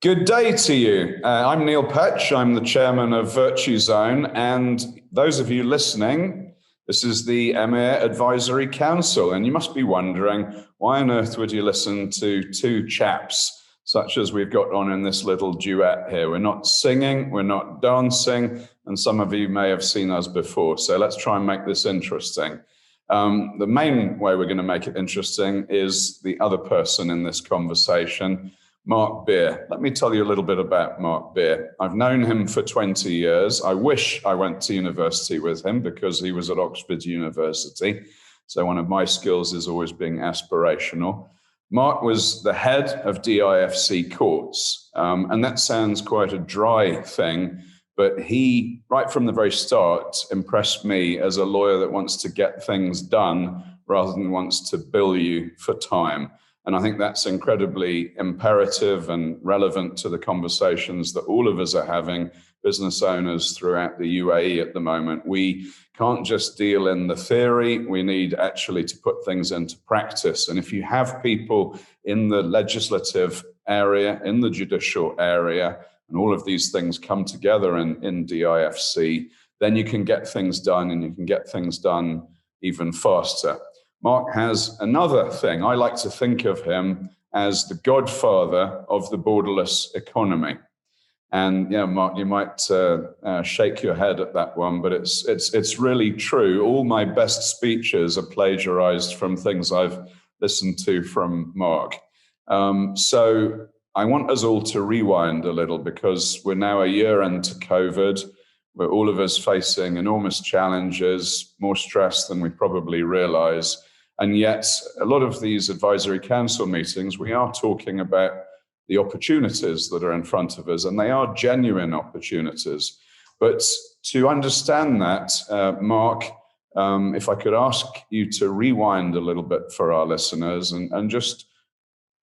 Good day to you. I'm Neil Petch. I'm the chairman of Virtue Zone. And those of you listening, this is the Emir Advisory Council. And you must be wondering, why on earth would you listen to two chaps such as we've got on in this little duet here? We're not singing, we're not dancing, and some of you may have seen us before. So let's try and make this interesting. The main way we're going to make it interesting is the other person in this conversation, Mark Beer. Let me tell you a little bit about Mark Beer. I've known him for 20 years. I wish I went to university with him because he was at Oxford University. So one of my skills is always being aspirational. Mark was the head of DIFC courts. And that sounds quite a dry thing, but he, right from the very start, impressed me as a lawyer that wants to get things done rather than wants to bill you for time. And I think that's incredibly imperative and relevant to the conversations that all of us are having, business owners throughout the UAE at the moment. We can't just deal in the theory. We need actually to put things into practice. And if you have people in the legislative area, in the judicial area, and all of these things come together in DIFC, then you can get things done, and you can get things done even faster. Mark has another thing. I like to think of him as the godfather of the borderless economy. And yeah, Mark, you might shake your head at that one, but it's really true. All my best speeches are plagiarized from things I've listened to from Mark. So I want us all to rewind a little, because we're now a year into COVID. We're all of us facing enormous challenges, more stress than we probably realize. And yet, a lot of these advisory council meetings, we are talking about the opportunities that are in front of us, and they are genuine opportunities. But to understand that, Mark, if I could ask you to rewind a little bit for our listeners and just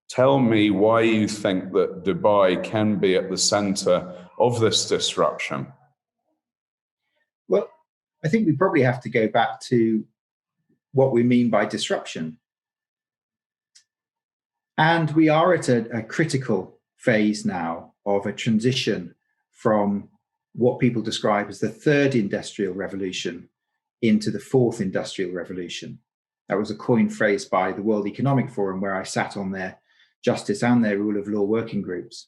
tell me why you think that Dubai can be at the center of this disruption. Well, I think we probably have to go back to what we mean by disruption. And we are at a critical phase now of a transition from what people describe as the third industrial revolution into the fourth industrial revolution. That was a coined phrase by the World Economic Forum, where I sat on their justice and their rule of law working groups.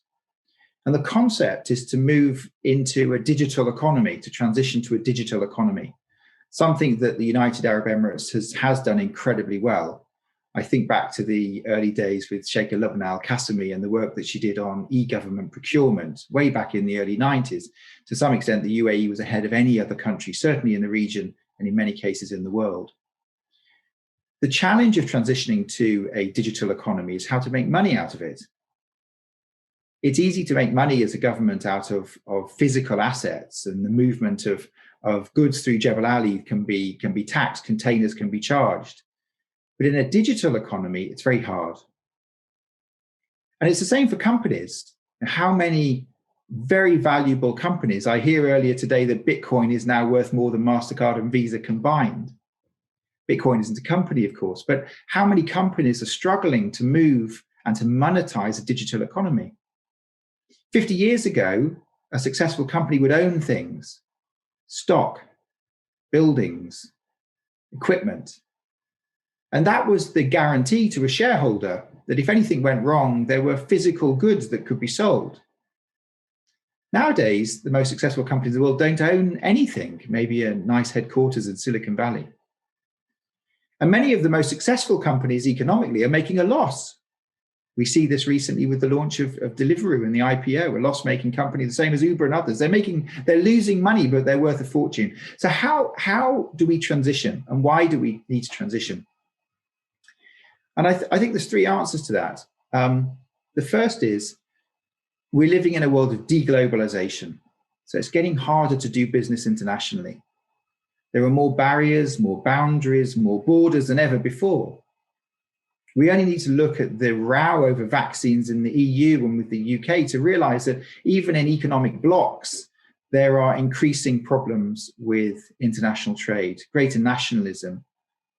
And the concept is to move into a digital economy, to transition to a digital economy, something that the United Arab Emirates has done incredibly well. I think back to the early days with Sheikha Lubna Al-Qasimi and the work that she did on e-government procurement way back in the early 90s. To some extent, the UAE was ahead of any other country, certainly in the region and in many cases in the world. The challenge of transitioning to a digital economy is how to make money out of it. It's easy to make money as a government out of physical assets, and the movement of goods through Jebel Ali can be taxed, containers can be charged. But in a digital economy, it's very hard. And it's the same for companies. How many very valuable companies? I hear earlier today that Bitcoin is now worth more than MasterCard and Visa combined. Bitcoin isn't a company, of course, but how many companies are struggling to move and to monetize a digital economy? 50 years ago, a successful company would own things, stock, buildings, equipment. And that was the guarantee to a shareholder that if anything went wrong, there were physical goods that could be sold. Nowadays, the most successful companies in the world don't own anything, maybe a nice headquarters in Silicon Valley. And many of the most successful companies economically are making a loss. We see this recently with the launch of Deliveroo and the IPO, a loss-making company, the same as Uber and others. They're losing money, but they're worth a fortune. So how do we transition, and why do we need to transition? And I think there's three answers to that. The first is we're living in a world of deglobalization. So it's getting harder to do business internationally. There are more barriers, more boundaries, more borders than ever before. We only need to look at the row over vaccines in the EU and with the UK to realize that even in economic blocs, there are increasing problems with international trade, greater nationalism,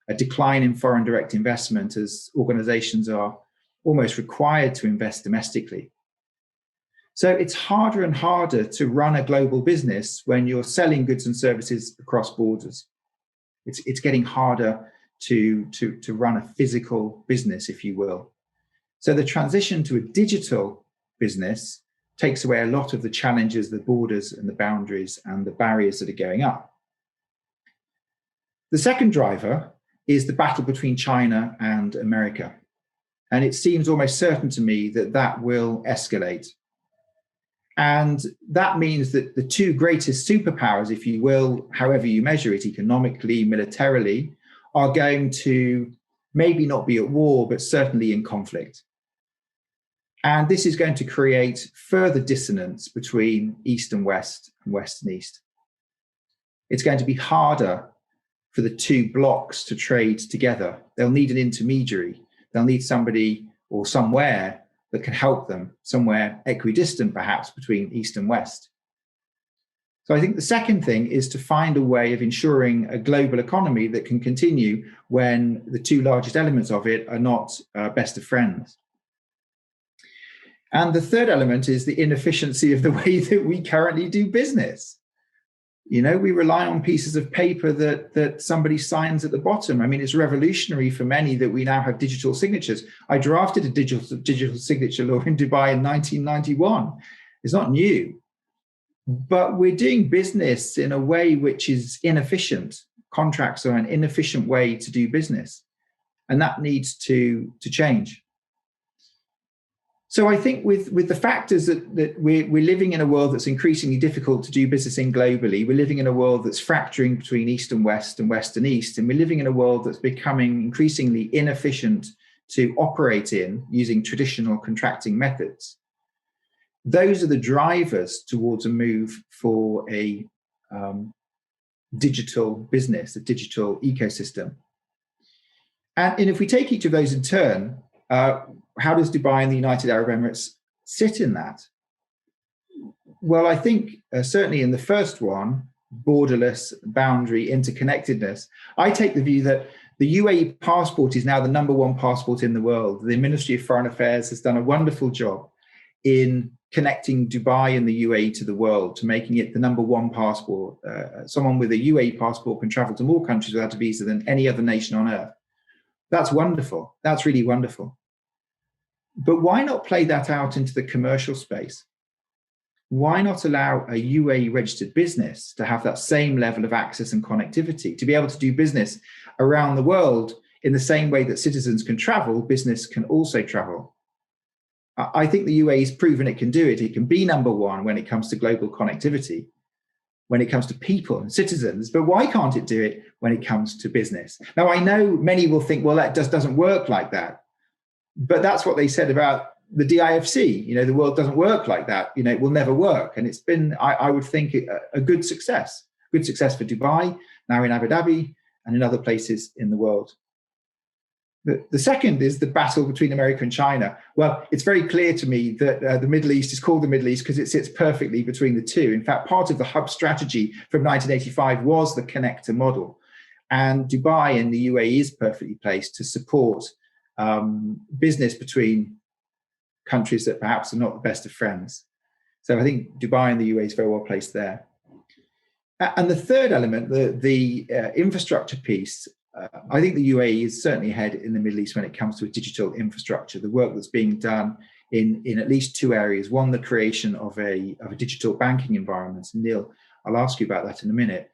a decline in foreign direct investment as organizations are almost required to invest domestically. So it's harder and harder to run a global business when you're selling goods and services across borders. It's getting harder to run a physical business, if you will. So the transition to a digital business takes away a lot of the challenges, the borders and the boundaries and the barriers that are going up. The second driver is the battle between China and America. And it seems almost certain to me that that will escalate. And that means that the two greatest superpowers, if you will, however you measure it, economically, militarily, are going to maybe not be at war, but certainly in conflict. And this is going to create further dissonance between East and West and East. It's going to be harder for the two blocks to trade together. They'll need an intermediary. They'll need somebody or somewhere that can help them, somewhere equidistant perhaps between East and West. So I think the second thing is to find a way of ensuring a global economy that can continue when the two largest elements of it are not best of friends. And the third element is the inefficiency of the way that we currently do business. You know, we rely on pieces of paper that somebody signs at the bottom. I mean, it's revolutionary for many that we now have digital signatures. I drafted a digital signature law in Dubai in 1991. It's not new, but we're doing business in a way which is inefficient. Contracts are an inefficient way to do business, and that needs to change. So I think with the factors that we're living in a world that's increasingly difficult to do business in globally, we're living in a world that's fracturing between East and West and East, and we're living in a world that's becoming increasingly inefficient to operate in using traditional contracting methods. Those are the drivers towards a move for a digital business, a digital ecosystem. And if we take each of those in turn, how does Dubai and the United Arab Emirates sit in that? Well, I think certainly in the first one, borderless, boundary, interconnectedness, I take the view that the UAE passport is now the number one passport in the world. The Ministry of Foreign Affairs has done a wonderful job in connecting Dubai and the UAE to the world, to making it the number one passport. Someone with a UAE passport can travel to more countries without a visa than any other nation on earth. That's wonderful. That's really wonderful. But why not play that out into the commercial space? Why not allow a UAE registered business to have that same level of access and connectivity, to be able to do business around the world in the same way that citizens can travel, business can also travel? I think the UAE has proven it can do it. It can be number one when it comes to global connectivity, when it comes to people and citizens, but why can't it do it when it comes to business? Now, I know many will think, well, that just doesn't work like that. But that's what they said about the DIFC. You know, the world doesn't work like that. You know, it will never work. And it's been, I would think, a good success for Dubai, now in Abu Dhabi, and in other places in the world. The second is the battle between America and China. Well, it's very clear to me that the Middle East is called the Middle East because it sits perfectly between the two. In fact, part of the hub strategy from 1985 was the connector model. And Dubai and the UAE is perfectly placed to support business between countries that perhaps are not the best of friends. So I think Dubai and the UAE is very well placed there. And the third element, the infrastructure piece, I think the UAE is certainly ahead in the Middle East when it comes to a digital infrastructure. The work that's being done in at least two areas. One, the creation of a digital banking environment. Neil, I'll ask you about that in a minute.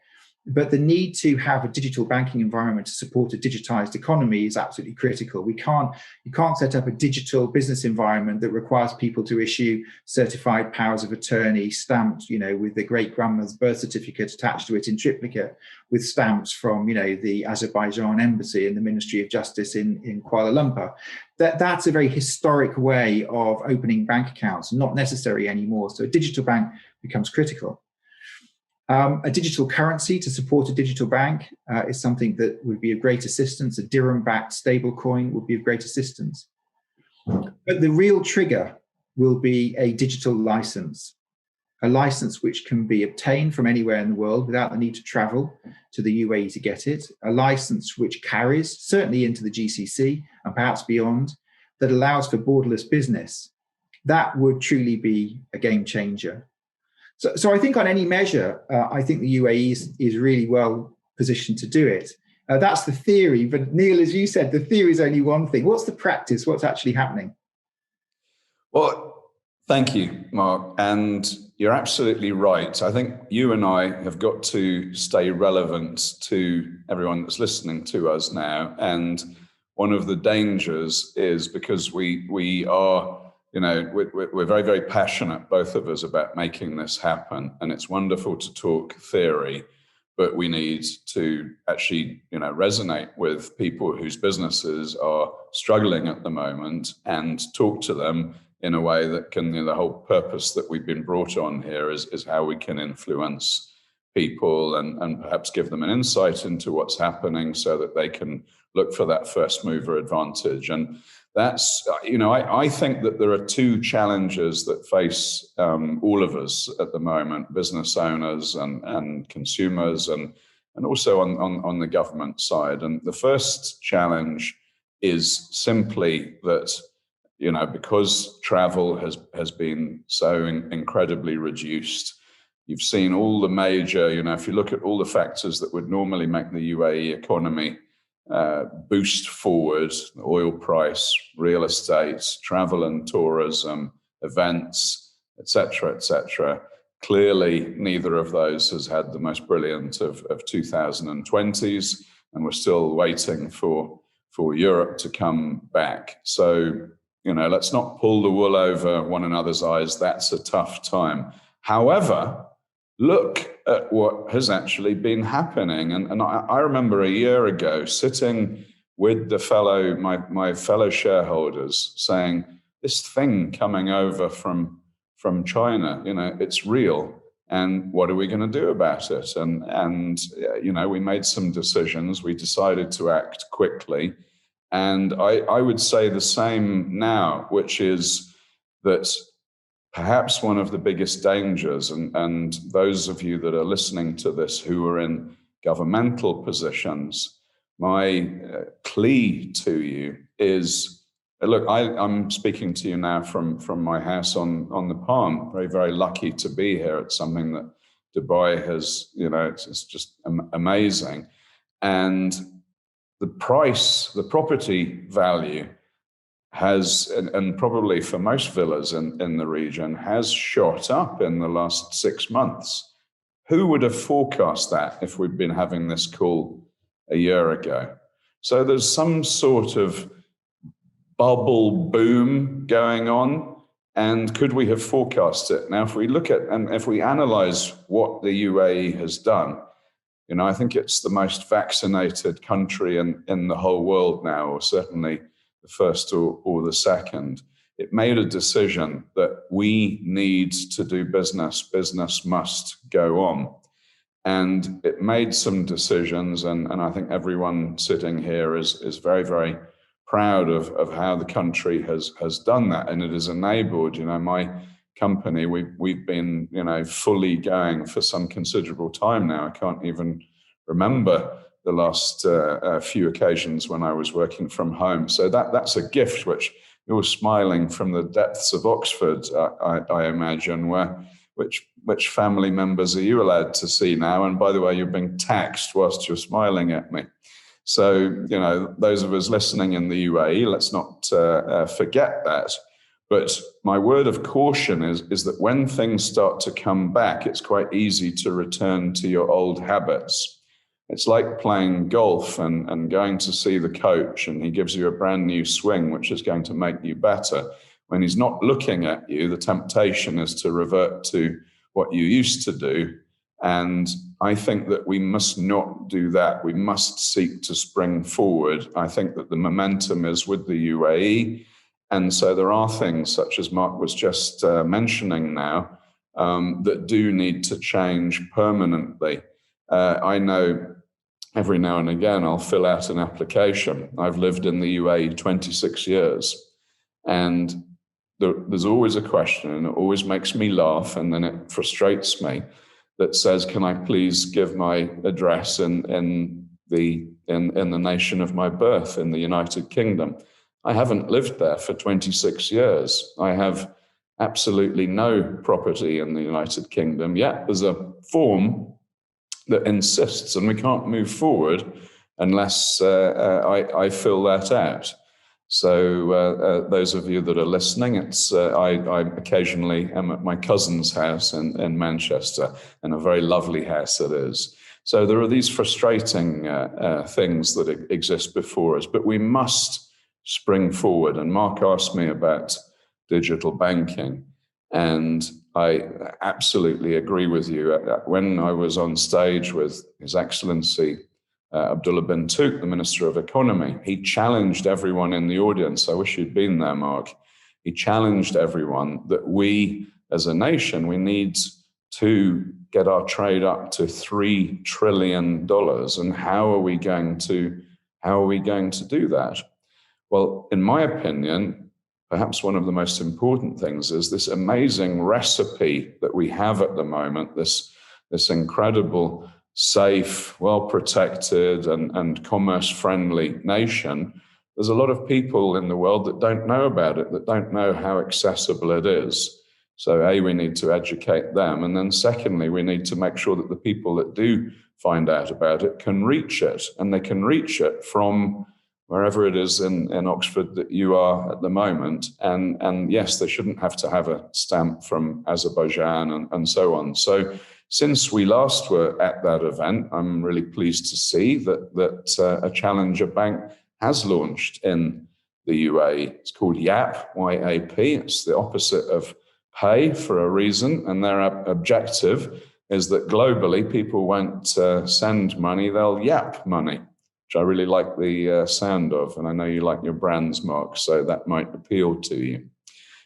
But the need to have a digital banking environment to support a digitized economy is absolutely critical. You can't set up a digital business environment that requires people to issue certified powers of attorney stamped, you know, with the great grandmother's birth certificate attached to it in triplicate, with stamps from, you know, the Azerbaijan embassy and the Ministry of Justice in Kuala Lumpur. That's a very historic way of opening bank accounts, not necessary anymore. So a digital bank becomes critical. A digital currency to support a digital bank is something that would be of great assistance. A dirham-backed stablecoin would be of great assistance. But the real trigger will be a digital license, a license which can be obtained from anywhere in the world without the need to travel to the UAE to get it, a license which carries, certainly into the GCC and perhaps beyond, that allows for borderless business. that would truly be a game changer. So I think on any measure, I think the UAE is really well positioned to do it. That's the theory. But Neil, as you said, the theory is only one thing. What's the practice? What's actually happening? Well, thank you, Mark. And you're absolutely right. I think you and I have got to stay relevant to everyone that's listening to us now. And one of the dangers is because we are, we're very, very passionate, both of us, about making this happen. And it's wonderful to talk theory, but we need to actually, resonate with people whose businesses are struggling at the moment and talk to them in a way that can, the whole purpose that we've been brought on here is how we can influence people and perhaps give them an insight into what's happening so that they can look for that first mover advantage. And that's, I think that there are two challenges that face all of us at the moment, business owners and consumers, and also on the government side. And the first challenge is simply that, because travel has been so incredibly reduced, you've seen all the major, if you look at all the factors that would normally make the UAE economy boost forward, the oil price, real estate, travel and tourism, events, etc. Clearly, neither of those has had the most brilliant of 2020s, and we're still waiting for Europe to come back. So, let's not pull the wool over one another's eyes. That's a tough time. However, look at what has actually been happening. And I remember a year ago sitting with my fellow shareholders saying, this thing coming over from China, it's real. And what are we going to do about it? And we made some decisions. We decided to act quickly. And I would say the same now, which is that perhaps one of the biggest dangers, and those of you that are listening to this who are in governmental positions, my plea to you is, look, I'm speaking to you now from my house on the Palm. Very, very lucky to be here. It's something that Dubai has, it's just amazing. And the price, the property value has, and probably for most villas in the region, has shot up in the last 6 months. Who would have forecast that if we'd been having this call a year ago? So there's some sort of bubble boom going on, and could we have forecast it? Now, if we look at, and if we analyze what the UAE has done, I think it's the most vaccinated country in the whole world now, or certainly the first or the second. It made a decision that we need to do business. Business must go on. And it made some decisions, and I think everyone sitting here is very, very proud of how the country has done that. And it has enabled, my company, we've been, fully going for some considerable time now. I can't even remember the last few occasions when I was working from home. So that's a gift which you're smiling from the depths of Oxford, I imagine, which family members are you allowed to see now? And by the way, you're being taxed whilst you're smiling at me. So, those of us listening in the UAE, let's not forget that. But my word of caution is that when things start to come back, it's quite easy to return to your old habits. It's like playing golf and going to see the coach, and he gives you a brand new swing, which is going to make you better. When he's not looking at you, the temptation is to revert to what you used to do. And I think that we must not do that. We must seek to spring forward. I think that the momentum is with the UAE. And so there are things such as Mark was just mentioning now that do need to change permanently. I know every now and again I'll fill out an application. I've lived in the UAE 26 years, and there's always a question, and it always makes me laugh, and then it frustrates me, that says, can I please give my address in the nation of my birth, in the United Kingdom? I haven't lived there for 26 years. I have absolutely no property in the United Kingdom, yet there's a form that insists, and we can't move forward unless I fill that out. So those of you that are listening, I occasionally am at my cousin's house in Manchester, and a very lovely house it is. So there are these frustrating things that exist before us, but we must spring forward. And Mark asked me about digital banking, and I absolutely agree with you. When I was on stage with His Excellency Abdullah bin Tuq, the Minister of Economy, he challenged everyone in the audience. I wish you'd been there, Mark. He challenged everyone that we, as a nation, we need to get our trade up to $3 trillion. And how are we going to do that? Well, in my opinion, perhaps one of the most important things is this amazing recipe that we have at the moment, this incredible, safe, well-protected and commerce-friendly nation. There's a lot of people in the world that don't know about it, that don't know how accessible it is. So A, we need to educate them. And then secondly, we need to make sure that the people that do find out about it can reach it. And they can reach it from wherever it is in Oxford that you are at the moment. And yes, they shouldn't have to have a stamp from Azerbaijan and so on. So since we last were at that event, I'm really pleased to see that a challenger bank has launched in the UAE. It's called YAP, Y-A-P. It's the opposite of pay for a reason. And their objective is that globally people won't send money, they'll YAP money, which I really like the sound of. And I know you like your brands, Mark, so that might appeal to you.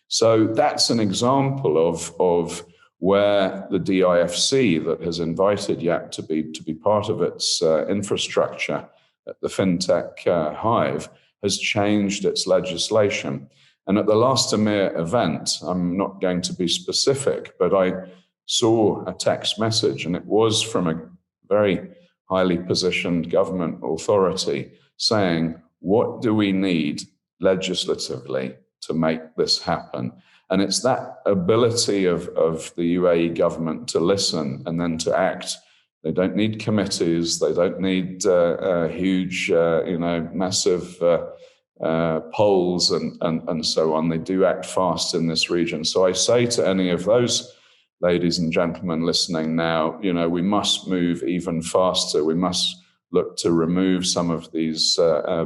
So that's an example of where the DIFC that has invited YAP to be part of its infrastructure at the FinTech Hive has changed its legislation. And at the last EMIR event, I'm not going to be specific, but I saw a text message, and it was from a very highly positioned government authority saying, what do we need legislatively to make this happen? And it's that ability of the UAE government to listen and then to act. They don't need committees. They don't need huge, massive polls and so on. They do act fast in this region. So I say to any of those ladies and gentlemen listening now, we must move even faster. We must look to remove some of these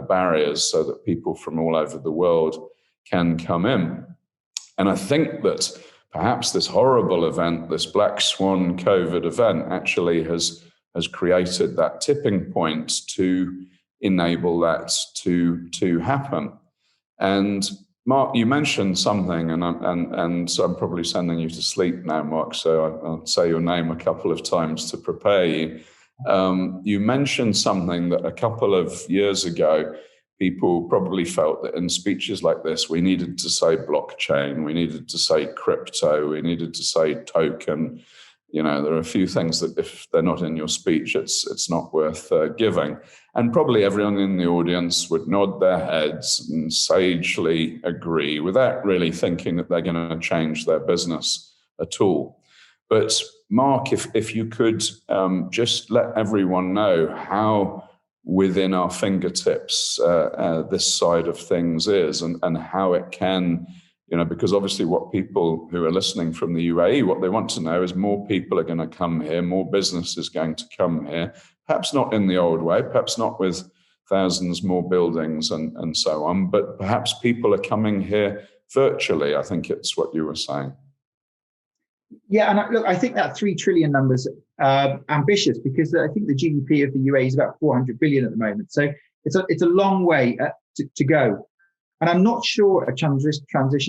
barriers so that people from all over the world can come in. And I think that perhaps this horrible event, this Black Swan COVID event, actually has created that tipping point to enable that to happen. And Mark, you mentioned something, and so I'm probably sending you to sleep now, Mark, so I'll say your name a couple of times to prepare you. You mentioned something that a couple of years ago, people probably felt that in speeches like this, we needed to say blockchain, we needed to say crypto, we needed to say token. There are a few things that if they're not in your speech, it's not worth giving. And probably everyone in the audience would nod their heads and sagely agree without really thinking that they're going to change their business at all. But Mark, if you could just let everyone know how within our fingertips this side of things is and how it can, because obviously what people who are listening from the UAE, what they want to know is more people are going to come here, more business is going to come here, perhaps not in the old way, perhaps not with thousands more buildings and so on, but perhaps people are coming here virtually. I think it's what you were saying. Yeah, and look, I think that 3 trillion number's ambitious because I think the GDP of the UAE is about 400 billion at the moment. So it's a long way to go. And I'm not sure a transition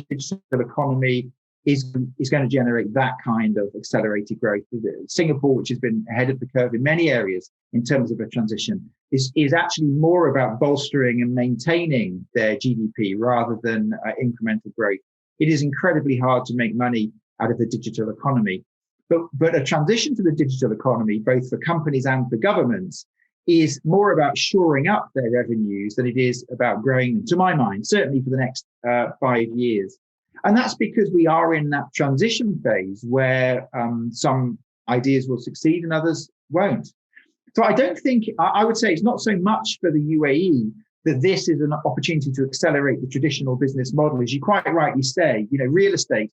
to digital economy is going to generate that kind of accelerated growth. Singapore, which has been ahead of the curve in many areas in terms of a transition, is actually more about bolstering and maintaining their GDP rather than incremental growth. It is incredibly hard to make money out of the digital economy. But a transition to the digital economy, both for companies and for governments, is more about shoring up their revenues than it is about growing them, to my mind, certainly for the next 5 years. And that's because we are in that transition phase where some ideas will succeed and others won't. So I don't think, I would say it's not so much for the UAE that this is an opportunity to accelerate the traditional business model. As you quite rightly say, real estate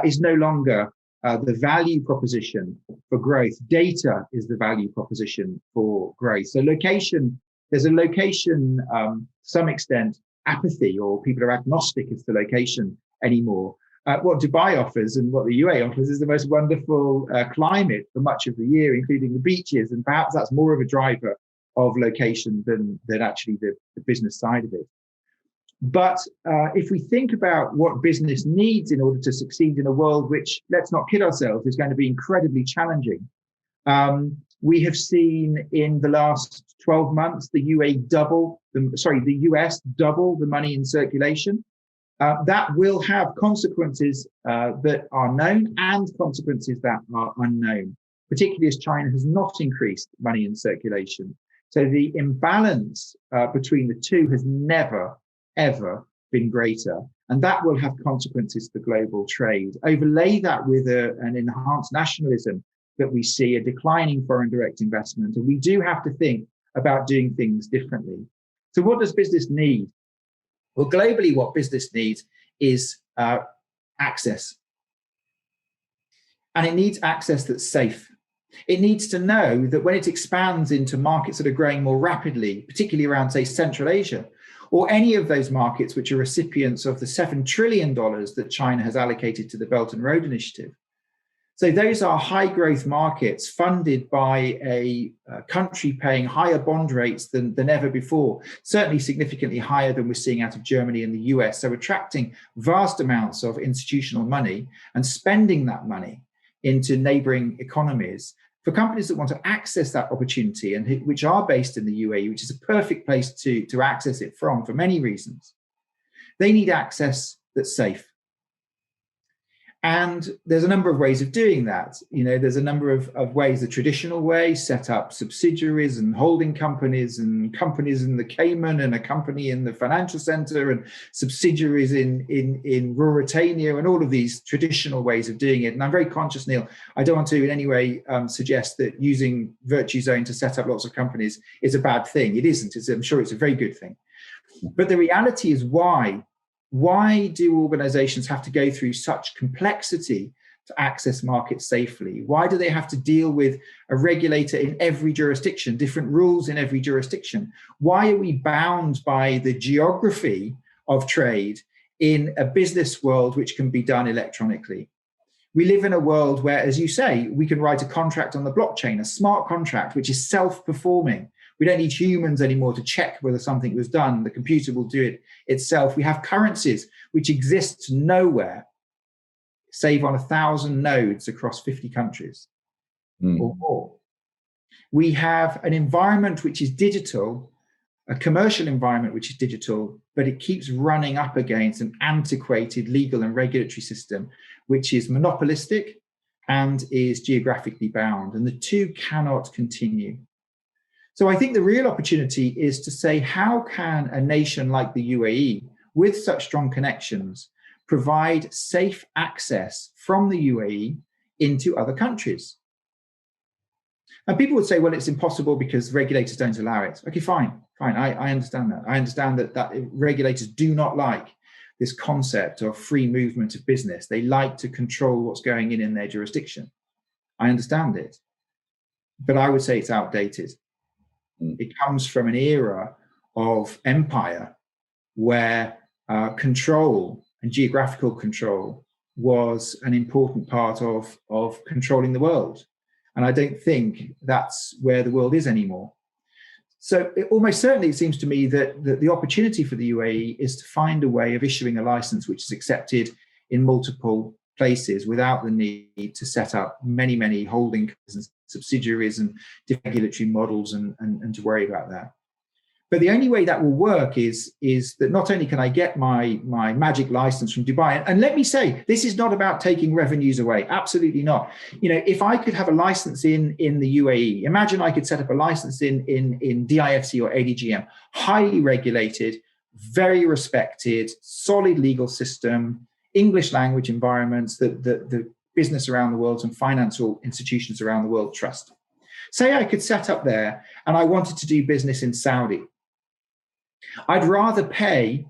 is no longer the value proposition for growth. Data is the value proposition for growth. So there's a location, to some extent, apathy, or people are agnostic as to location anymore. What Dubai offers and what the UAE offers is the most wonderful climate for much of the year, including the beaches. And perhaps that's more of a driver of location than actually the business side of it. But if we think about what business needs in order to succeed in a world which, let's not kid ourselves, is going to be incredibly challenging, we have seen in the last 12 months the US double the money in circulation. That will have consequences that are known and consequences that are unknown, particularly as China has not increased money in circulation. So the imbalance between the two has never, ever been greater. And that will have consequences for global trade. Overlay that with an enhanced nationalism that we see, a declining foreign direct investment. And we do have to think about doing things differently. So what does business need? Well, globally, what business needs is access. And it needs access that's safe. It needs to know that when it expands into markets that are growing more rapidly, particularly around, say, Central Asia, or any of those markets which are recipients of the $7 trillion that China has allocated to the Belt and Road Initiative. So those are high growth markets funded by a country paying higher bond rates than ever before, certainly significantly higher than we're seeing out of Germany and the US. So attracting vast amounts of institutional money and spending that money into neighboring economies for companies that want to access that opportunity and which are based in the UAE, which is a perfect place to access it from for many reasons. They need access that's safe. And there's a number of ways of doing that. There's a number of ways, the traditional way, set up subsidiaries and holding companies and companies in the Cayman and a company in the financial center and subsidiaries in Ruritania and all of these traditional ways of doing it. And I'm very conscious, Neil, I don't want to in any way suggest that using Virtue Zone to set up lots of companies is a bad thing. It isn't. I'm sure it's a very good thing. But the reality is why do organizations have to go through such complexity to access markets safely? Why do they have to deal with a regulator in every jurisdiction, different rules in every jurisdiction? Why are we bound by the geography of trade in a business world which can be done electronically? We live in a world where, as you say, we can write a contract on the blockchain, a smart contract, which is self-performing. We don't need humans anymore to check whether something was done. The computer will do it itself. We have currencies which exist nowhere, save on 1,000 nodes across 50 countries or more. We have an environment which is digital, a commercial environment which is digital, but it keeps running up against an antiquated legal and regulatory system, which is monopolistic and is geographically bound. And the two cannot continue. So I think the real opportunity is to say, how can a nation like the UAE, with such strong connections, provide safe access from the UAE into other countries? And people would say, well, it's impossible because regulators don't allow it. Okay, fine. I understand that. I understand that regulators do not like this concept of free movement of business. They like to control what's going in their jurisdiction. I understand it. But I would say it's outdated. It comes from an era of empire where control and geographical control was an important part of controlling the world. And I don't think that's where the world is anymore. So almost certainly it seems to me that the opportunity for the UAE is to find a way of issuing a license which is accepted in multiple places without the need to set up many holding and subsidiaries and regulatory models and to worry about that. But the only way that will work is that not only can I get my magic license from Dubai, and let me say, this is not about taking revenues away. Absolutely not. If I could have a license in the UAE, imagine I could set up a license in DIFC or ADGM, highly regulated, very respected, solid legal system, English language environments that the business around the world and financial institutions around the world trust. Say I could set up there and I wanted to do business in Saudi. I'd rather pay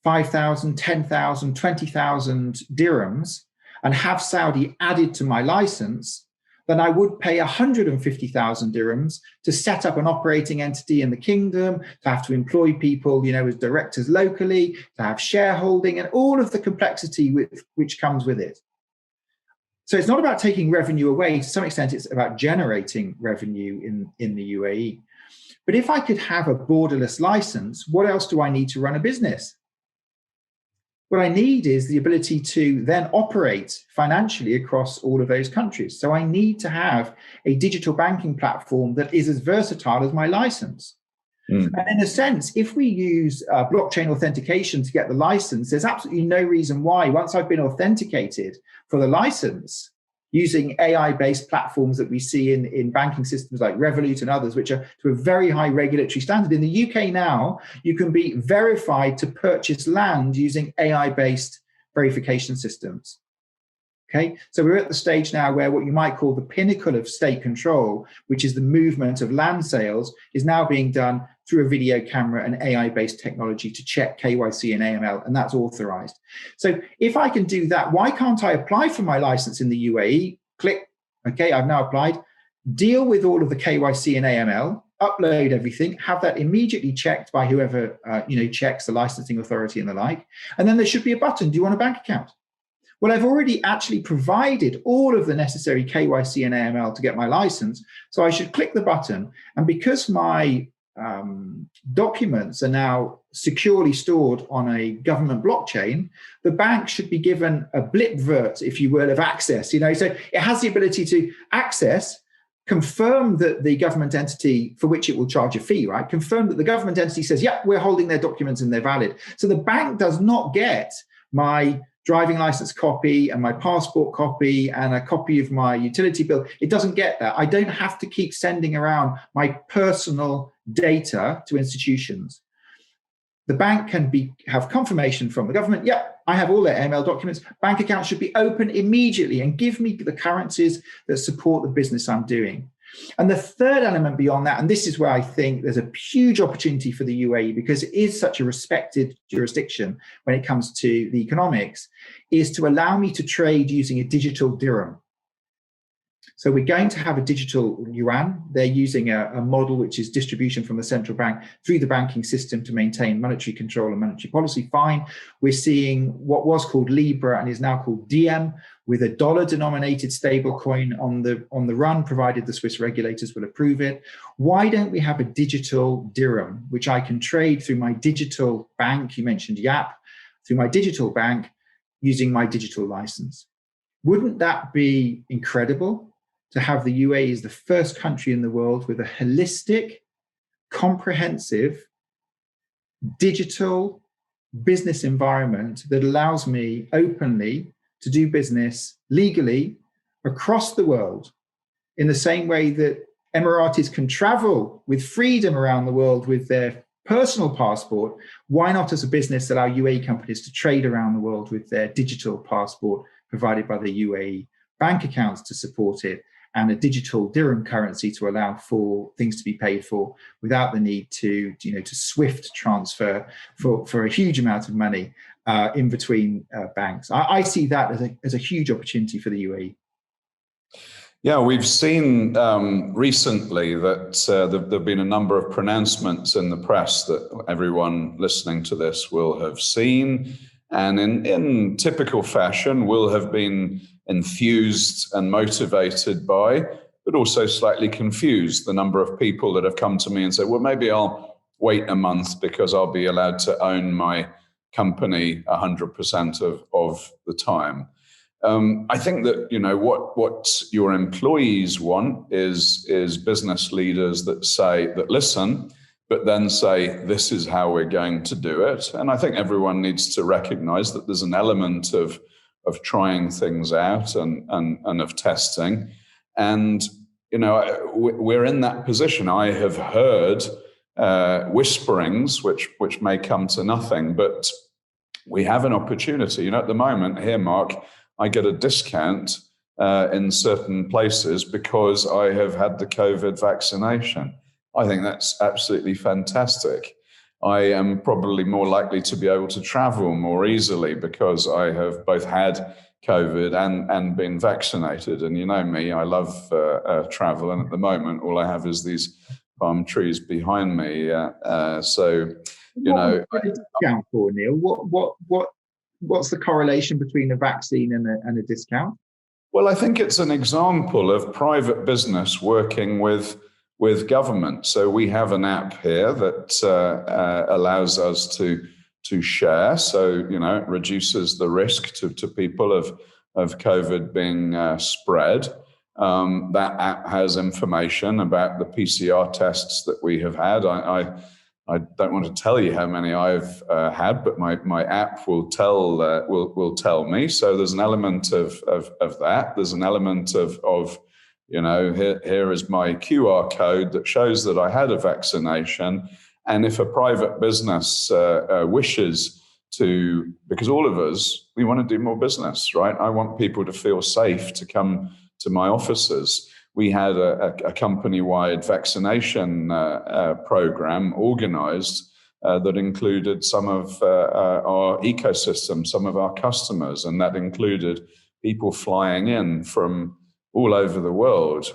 5,000, 10,000, 20,000 dirhams and have Saudi added to my license than I would pay 150,000 dirhams to set up an operating entity in the kingdom, to have to employ people, as directors locally, to have shareholding and all of the complexity which comes with it. So it's not about taking revenue away. To some extent, it's about generating revenue in the UAE. But if I could have a borderless license, what else do I need to run a business? What I need is the ability to then operate financially across all of those countries. So I need to have a digital banking platform that is as versatile as my license. And in a sense, if we use blockchain authentication to get the license, there's absolutely no reason why, once I've been authenticated for the license, using AI-based platforms that we see in banking systems like Revolut and others, which are to a very high regulatory standard. In the UK now, you can be verified to purchase land using AI-based verification systems. Okay, so we're at the stage now where what you might call the pinnacle of state control, which is the movement of land sales, is now being done through a video camera and AI-based technology to check KYC and AML, and that's authorized. So if I can do that, why can't I apply for my license in the UAE? Click, okay, I've now applied, deal with all of the KYC and AML, upload everything, have that immediately checked by whoever checks, the licensing authority and the like, and then there should be a button, do you want a bank account? Well, I've already actually provided all of the necessary KYC and AML to get my license, so I should click the button. And because my documents are now securely stored on a government blockchain, the bank should be given a blipvert, if you will, of access. So it has the ability to access, confirm that the government entity for which it will charge a fee, right? Confirm that the government entity says, yeah, we're holding their documents and they're valid. So the bank does not get my driving license copy and my passport copy and a copy of my utility bill. It doesn't get that. I don't have to keep sending around my personal data to institutions. The bank can have confirmation from the government. Yeah, I have all their AML documents. Bank accounts should be open immediately and give me the currencies that support the business I'm doing. And the third element beyond that, and this is where I think there's a huge opportunity for the UAE, because it is such a respected jurisdiction when it comes to the economics, is to allow me to trade using a digital dirham. So we're going to have a digital yuan. They're using a model which is distribution from the central bank through the banking system to maintain monetary control and monetary policy. Fine. We're seeing what was called Libra and is now called DM, with a dollar-denominated stablecoin on the run, provided the Swiss regulators will approve it. Why don't we have a digital dirham, which I can trade through my digital bank? You mentioned Yap, through my digital bank using my digital license. Wouldn't that be incredible? To have the UAE as the first country in the world with a holistic, comprehensive, digital business environment that allows me openly to do business legally across the world, in the same way that Emiratis can travel with freedom around the world with their personal passport. Why not as a business allow UAE companies to trade around the world with their digital passport provided by the UAE bank accounts to support it, and a digital dirham currency to allow for things to be paid for without the need to swift transfer for a huge amount of money in between banks. I see that as a huge opportunity for the UAE. Yeah, we've seen recently that there have been a number of pronouncements in the press that everyone listening to this will have seen, and in typical fashion will have been enthused and motivated by, but also slightly confused. The number of people that have come to me and said, well, maybe I'll wait a month because I'll be allowed to own my company 100% of the time. I think that, what your employees want is business leaders that listen, but then say, this is how we're going to do it. And I think everyone needs to recognize that there's an element of trying things out and of testing. And, we're in that position. I have heard whisperings, which may come to nothing, but we have an opportunity. At the moment here, Mark, I get a discount in certain places because I have had the COVID vaccination. I think that's absolutely fantastic. I am probably more likely to be able to travel more easily because I have both had COVID and been vaccinated. And you know me, I love travel. And at the moment, all I have is these palm trees behind me. What a discount for, Neil? What's the correlation between a vaccine and a discount? Well, I think it's an example of private business working with government. So we have an app here that allows us to share. So, it reduces the risk to people of COVID being spread. That app has information about the PCR tests that we have had. I don't want to tell you how many I've had, but my app will tell me. So there's an element of that. There's an element of here is my QR code that shows that I had a vaccination. And if a private business wishes to, because all of us, we want to do more business, right? I want people to feel safe to come to my offices. We had a company-wide vaccination program organized that included some of our ecosystem, some of our customers, and that included people flying in from all over the world,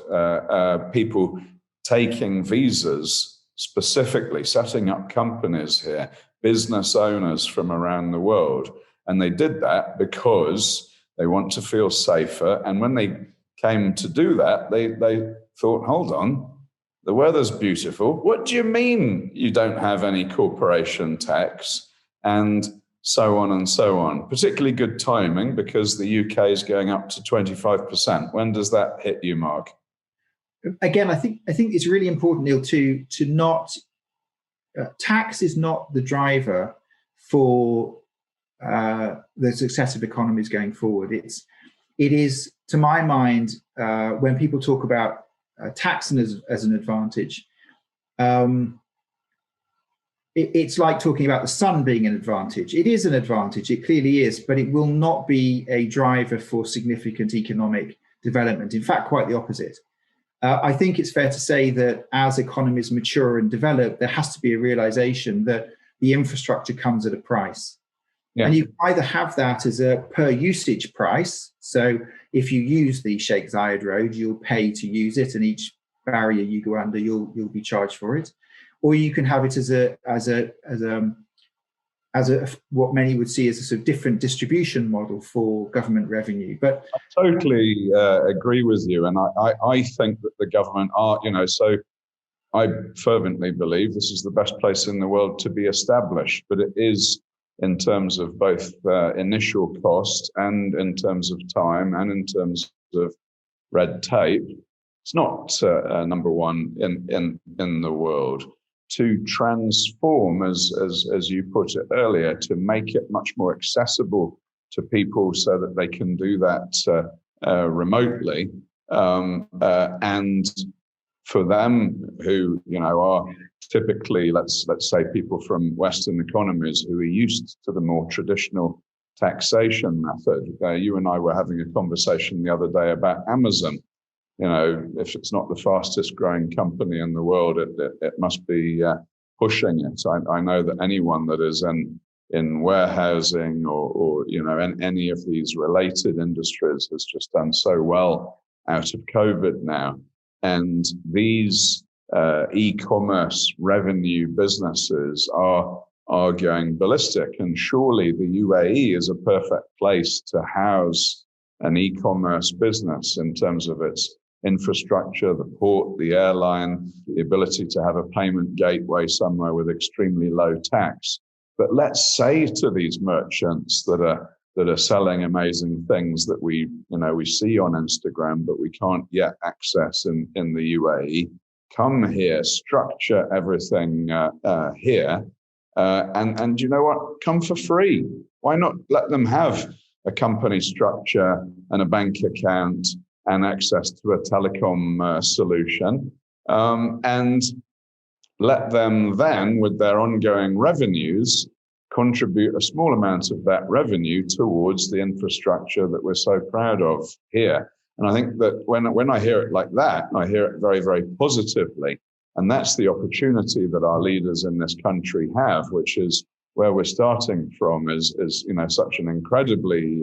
people taking visas specifically, setting up companies here, business owners from around the world. And they did that because they want to feel safer. And when they came to do that, they thought, hold on, the weather's beautiful. What do you mean you don't have any corporation tax? And so on and so on. Particularly good timing because the UK is going up to 25%. When does that hit you, Mark? Again, I think it's really important, Neil, to not tax is not the driver for the success of economies going forward. It is, to my mind, when people talk about taxing as an advantage, it's like talking about the sun being an advantage. It is an advantage, it clearly is, but it will not be a driver for significant economic development. In fact, quite the opposite. I think it's fair to say that as economies mature and develop, there has to be a realization that the infrastructure comes at a price. Yeah. And you either have that as a per usage price. So if you use the Sheikh Zayed Road, you'll pay to use it, and each barrier you go under, you'll be charged for it. Or you can have it as a what many would see as a sort of different distribution model for government revenue. But I totally agree with you, and I think that the government are, so I fervently believe this is the best place in the world to be established, but it is in terms of both initial cost and in terms of time and in terms of red tape. It's not number one in the world. To transform, as you put it earlier, to make it much more accessible to people so that they can do that remotely, and for them who are typically, let's say, people from Western economies who are used to the more traditional taxation method. You and I were having a conversation the other day about Amazon. If it's not the fastest growing company in the world, it must be pushing it. I know that anyone that is in warehousing or in any of these related industries has just done so well out of COVID now. And these e-commerce revenue businesses are going ballistic. And surely the UAE is a perfect place to house an e-commerce business in terms of its infrastructure, the port, the airline, the ability to have a payment gateway somewhere with extremely low tax. But let's say to these merchants that are selling amazing things that we see on Instagram, but we can't yet access in the UAE, come here, structure everything here, and you know what? Come for free. Why not let them have a company structure and a bank account and access to a telecom solution, and let them then, with their ongoing revenues, contribute a small amount of that revenue towards the infrastructure that we're so proud of here. And I think that when I hear it like that, I hear it very, very positively. And that's the opportunity that our leaders in this country have, which is where we're starting from, is such an incredibly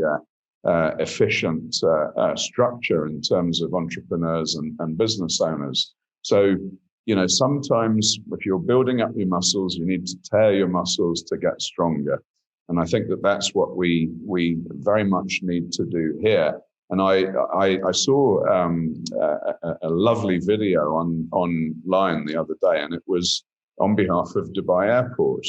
efficient structure in terms of entrepreneurs and business owners. So, sometimes if you're building up your muscles, you need to tear your muscles to get stronger. And I think that that's what we very much need to do here. And I saw a lovely video online the other day, and it was on behalf of Dubai Airport.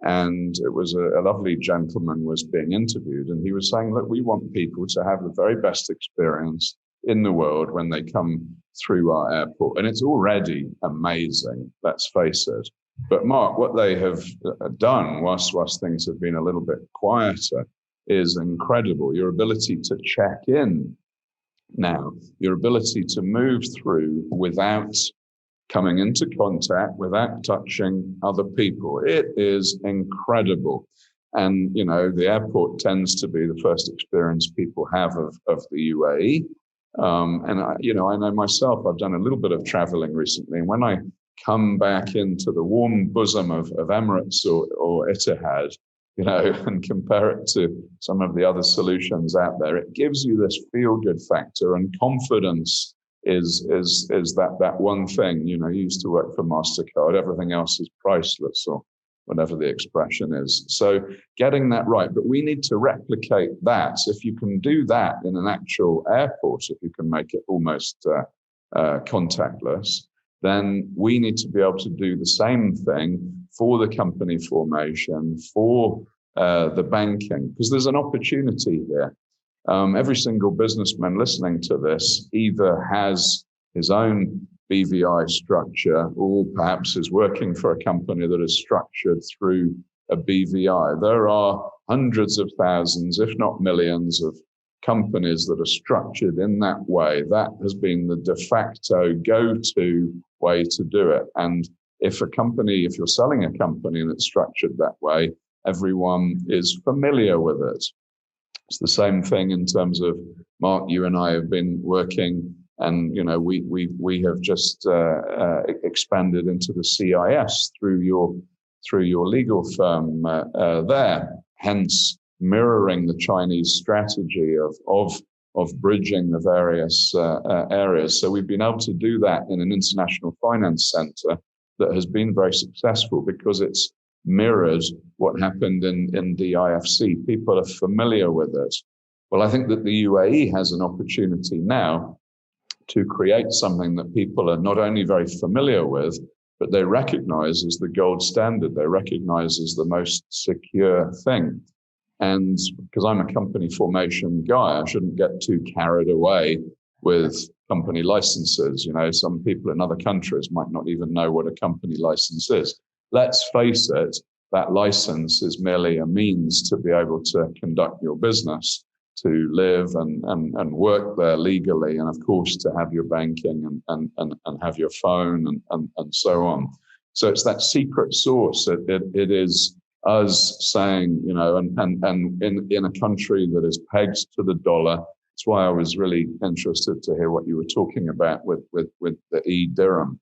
And it was a lovely gentleman was being interviewed, and he was saying, look, we want people to have the very best experience in the world when they come through our airport. And it's already amazing, let's face it. But Mark, what they have done whilst things have been a little bit quieter is incredible. Your ability to check in now, your ability to move through without coming into contact, without touching other people. It is incredible. And, the airport tends to be the first experience people have of the UAE. And I know myself, I've done a little bit of traveling recently. And when I come back into the warm bosom of Emirates or Etihad, and compare it to some of the other solutions out there, it gives you this feel-good factor, and confidence is that one thing. You used to work for MasterCard, everything else is priceless, or whatever the expression is. So getting that right, but we need to replicate that. If you can do that in an actual airport, if you can make it almost contactless, then we need to be able to do the same thing for the company formation, for the banking, because there's an opportunity here. Every single businessman listening to this either has his own BVI structure, or perhaps is working for a company that is structured through a BVI. There are hundreds of thousands, if not millions, of companies that are structured in that way. That has been the de facto go-to way to do it. And if you're selling a company and it's structured that way, everyone is familiar with it. It's the same thing in terms of, Mark, you and I have been working, and we have just expanded into the CIS through your legal firm there, hence mirroring the Chinese strategy of bridging the various areas. So we've been able to do that in an international finance center that has been very successful because it's mirrored what happened in the IFC. People are familiar with it. Well, I think that the UAE has an opportunity now to create something that people are not only very familiar with, but they recognize as the gold standard. They recognize as the most secure thing. And because I'm a company formation guy, I shouldn't get too carried away with company licenses. Some people in other countries might not even know what a company license is. Let's face it, that license is merely a means to be able to conduct your business, to live and work there legally, and of course to have your banking and have your phone and so on. So it's that secret sauce. It is us saying, and in a country that is pegged to the dollar. That's why I was really interested to hear what you were talking about with the e-dirham.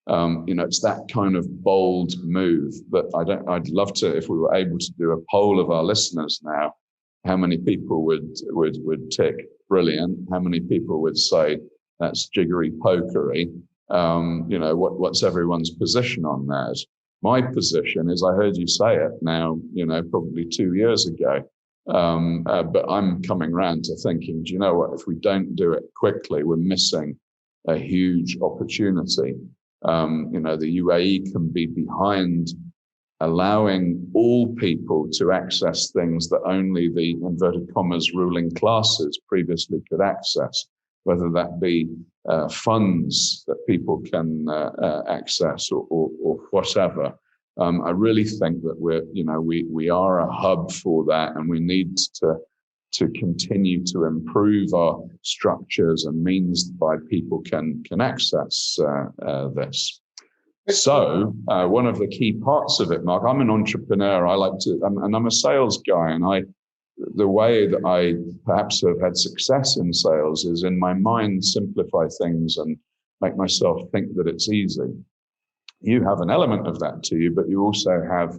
It's that kind of bold move. But I'd love to, if we were able to do a poll of our listeners now, how many people would tick brilliant? How many people would say that's jiggery pokery? What's everyone's position on that? My position is, I heard you say it now, probably 2 years ago, but I'm coming around to thinking, do you know what? If we don't do it quickly, we're missing a huge opportunity. The UAE can be behind allowing all people to access things that only the inverted commas ruling classes previously could access, whether that be funds that people can access or whatever. I really think that we are a hub for that, and we need to continue to improve our structures and means by people can access this. So one of the key parts of it, Mark, I'm an entrepreneur. I'm a sales guy, and the way that I perhaps have had success in sales is in my mind simplify things and make myself think that it's easy. You have an element of that to you, but you also have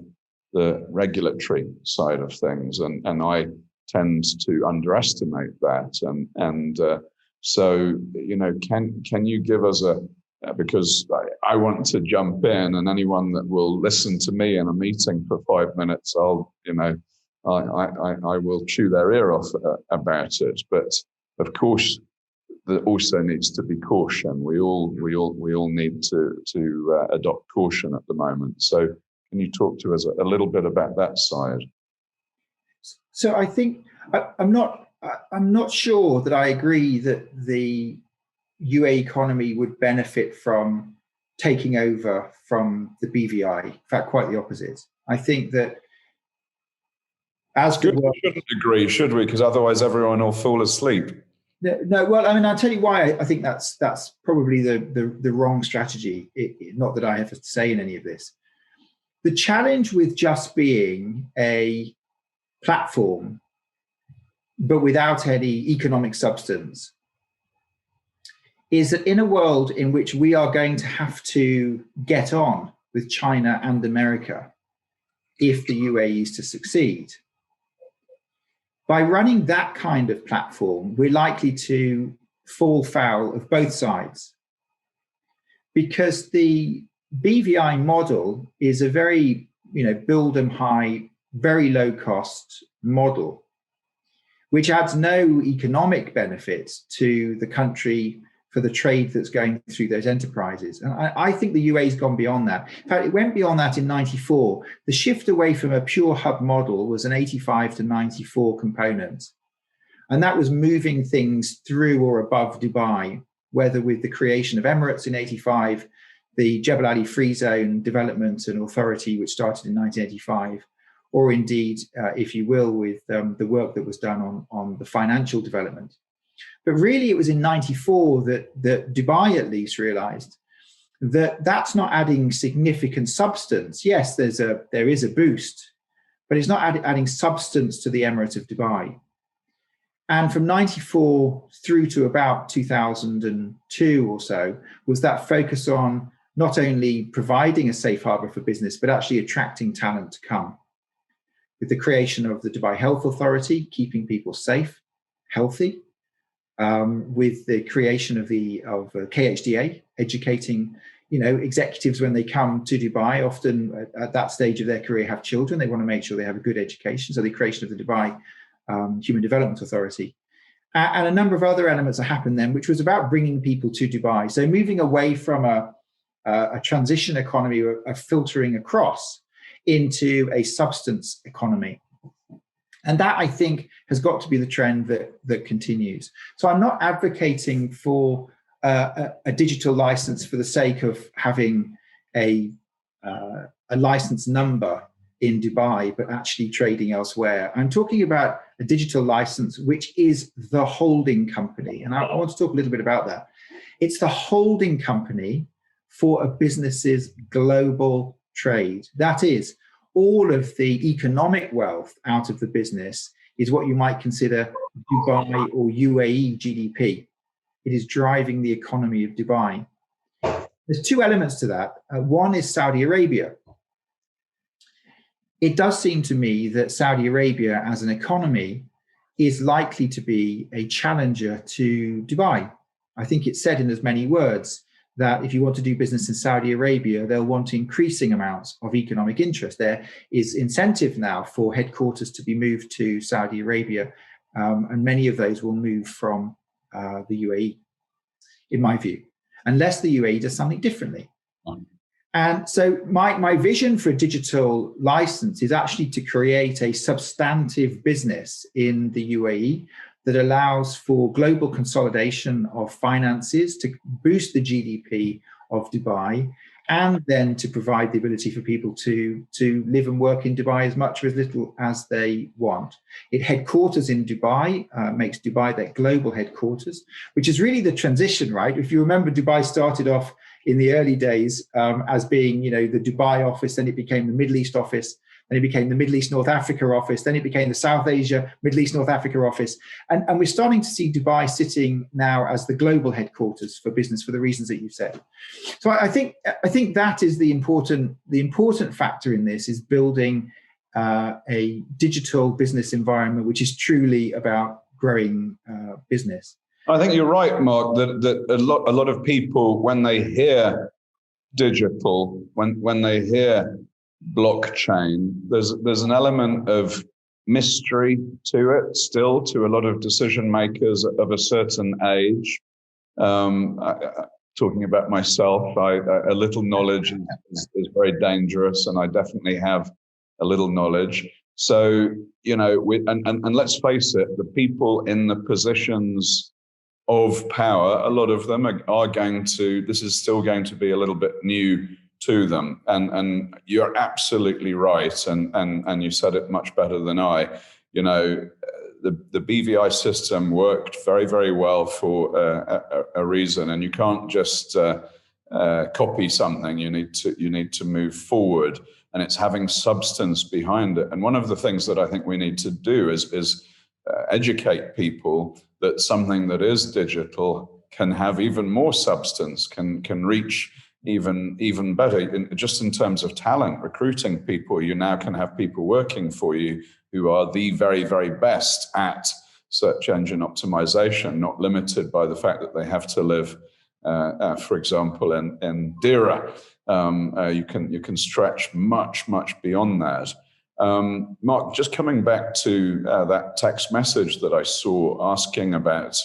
the regulatory side of things, and I tend to underestimate that. So can you give us because I want to jump in, and anyone that will listen to me in a meeting for 5 minutes, I will chew their ear off about it. But of course, there also needs to be caution. We all need to adopt caution at the moment. So, can you talk to us a little bit about that side? So, I think I'm not sure that I agree that the UAE economy would benefit from taking over from the BVI. In fact, quite the opposite. I think that we shouldn't agree, should we? Because otherwise everyone will fall asleep. No, well, I mean, I'll tell you why I think that's probably the wrong strategy. Not that I have to say in any of this. The challenge with just being a platform, but without any economic substance, is that in a world in which we are going to have to get on with China and America, if the UAE is to succeed, by running that kind of platform, we're likely to fall foul of both sides. Because the BVI model is a very, build them high, very low cost model, which adds no economic benefits to the country for the trade that's going through those enterprises. And I think the UAE's gone beyond that. In fact, it went beyond that in 94. The shift away from a pure hub model was an 85 to 94 component. And that was moving things through or above Dubai, whether with the creation of Emirates in 85, the Jebel Ali Free Zone Development and Authority, which started in 1985, or indeed, if you will, with the work that was done on the financial development. But really, it was in 94 that Dubai at least realized that that's not adding significant substance. Yes, there is a boost, but it's not adding substance to the Emirate of Dubai. And from 94 through to about 2002 or so was that focus on not only providing a safe harbor for business, but actually attracting talent to come. With the creation of the Dubai Health Authority, keeping people safe, healthy, with the creation of KHDA, educating executives when they come to Dubai, often at that stage of their career have children. They want to make sure they have a good education. So the creation of the Dubai Human Development Authority. And a number of other elements that happened then, which was about bringing people to Dubai. So moving away from a transition economy, a filtering across into a substance economy. And that, I think, has got to be the trend that continues. So I'm not advocating for a digital license for the sake of having a license number in Dubai, but actually trading elsewhere. I'm talking about a digital license, which is the holding company. And I want to talk a little bit about that. It's the holding company for a business's global trade. That is, all of the economic wealth out of the business is what you might consider Dubai or UAE GDP. It is driving the economy of Dubai. There's two elements to that. One is Saudi Arabia. It does seem to me that Saudi Arabia as an economy is likely to be a challenger to Dubai. I think it's said in as many words that if you want to do business in Saudi Arabia, they'll want increasing amounts of economic interest. There is incentive now for headquarters to be moved to Saudi Arabia, and many of those will move from the UAE, in my view, unless the UAE does something differently. And so my vision for a digital license is actually to create a substantive business in the UAE that allows for global consolidation of finances to boost the GDP of Dubai, and then to provide the ability for people to live and work in Dubai as much or as little as they want. It headquarters in Dubai, makes Dubai their global headquarters, which is really the transition, right? If you remember, Dubai started off in the early days as being, the Dubai office. Then it became the Middle East office. Then it became the Middle East North Africa office. Then it became the South Asia, Middle East North Africa office. And we're starting to see Dubai sitting now as the global headquarters for business for the reasons that you've said. So I think that is the important factor in this, is building a digital business environment which is truly about growing business. I think you're right, Mark, that a lot of people, when they hear digital, when they hear blockchain, there's an element of mystery to it still, to a lot of decision makers of a certain age. Talking about myself, a little knowledge is very dangerous, and I definitely have a little knowledge. So, and let's face it, the people in the positions of power, a lot of them are going to, this is still going to be a little bit new to them. And you're absolutely right. And you said it much better than I. The BVI system worked very, very well for a reason, and you can't just copy something. You need to move forward, and it's having substance behind it. And one of the things that I think we need to do is educate people that something that is digital can have even more substance, can reach even better. Just in terms of talent, recruiting people, you now can have people working for you who are the very, very best at search engine optimization, not limited by the fact that they have to live, for example, in Dira. You can stretch much beyond that. Mark, just coming back to that text message that I saw asking about,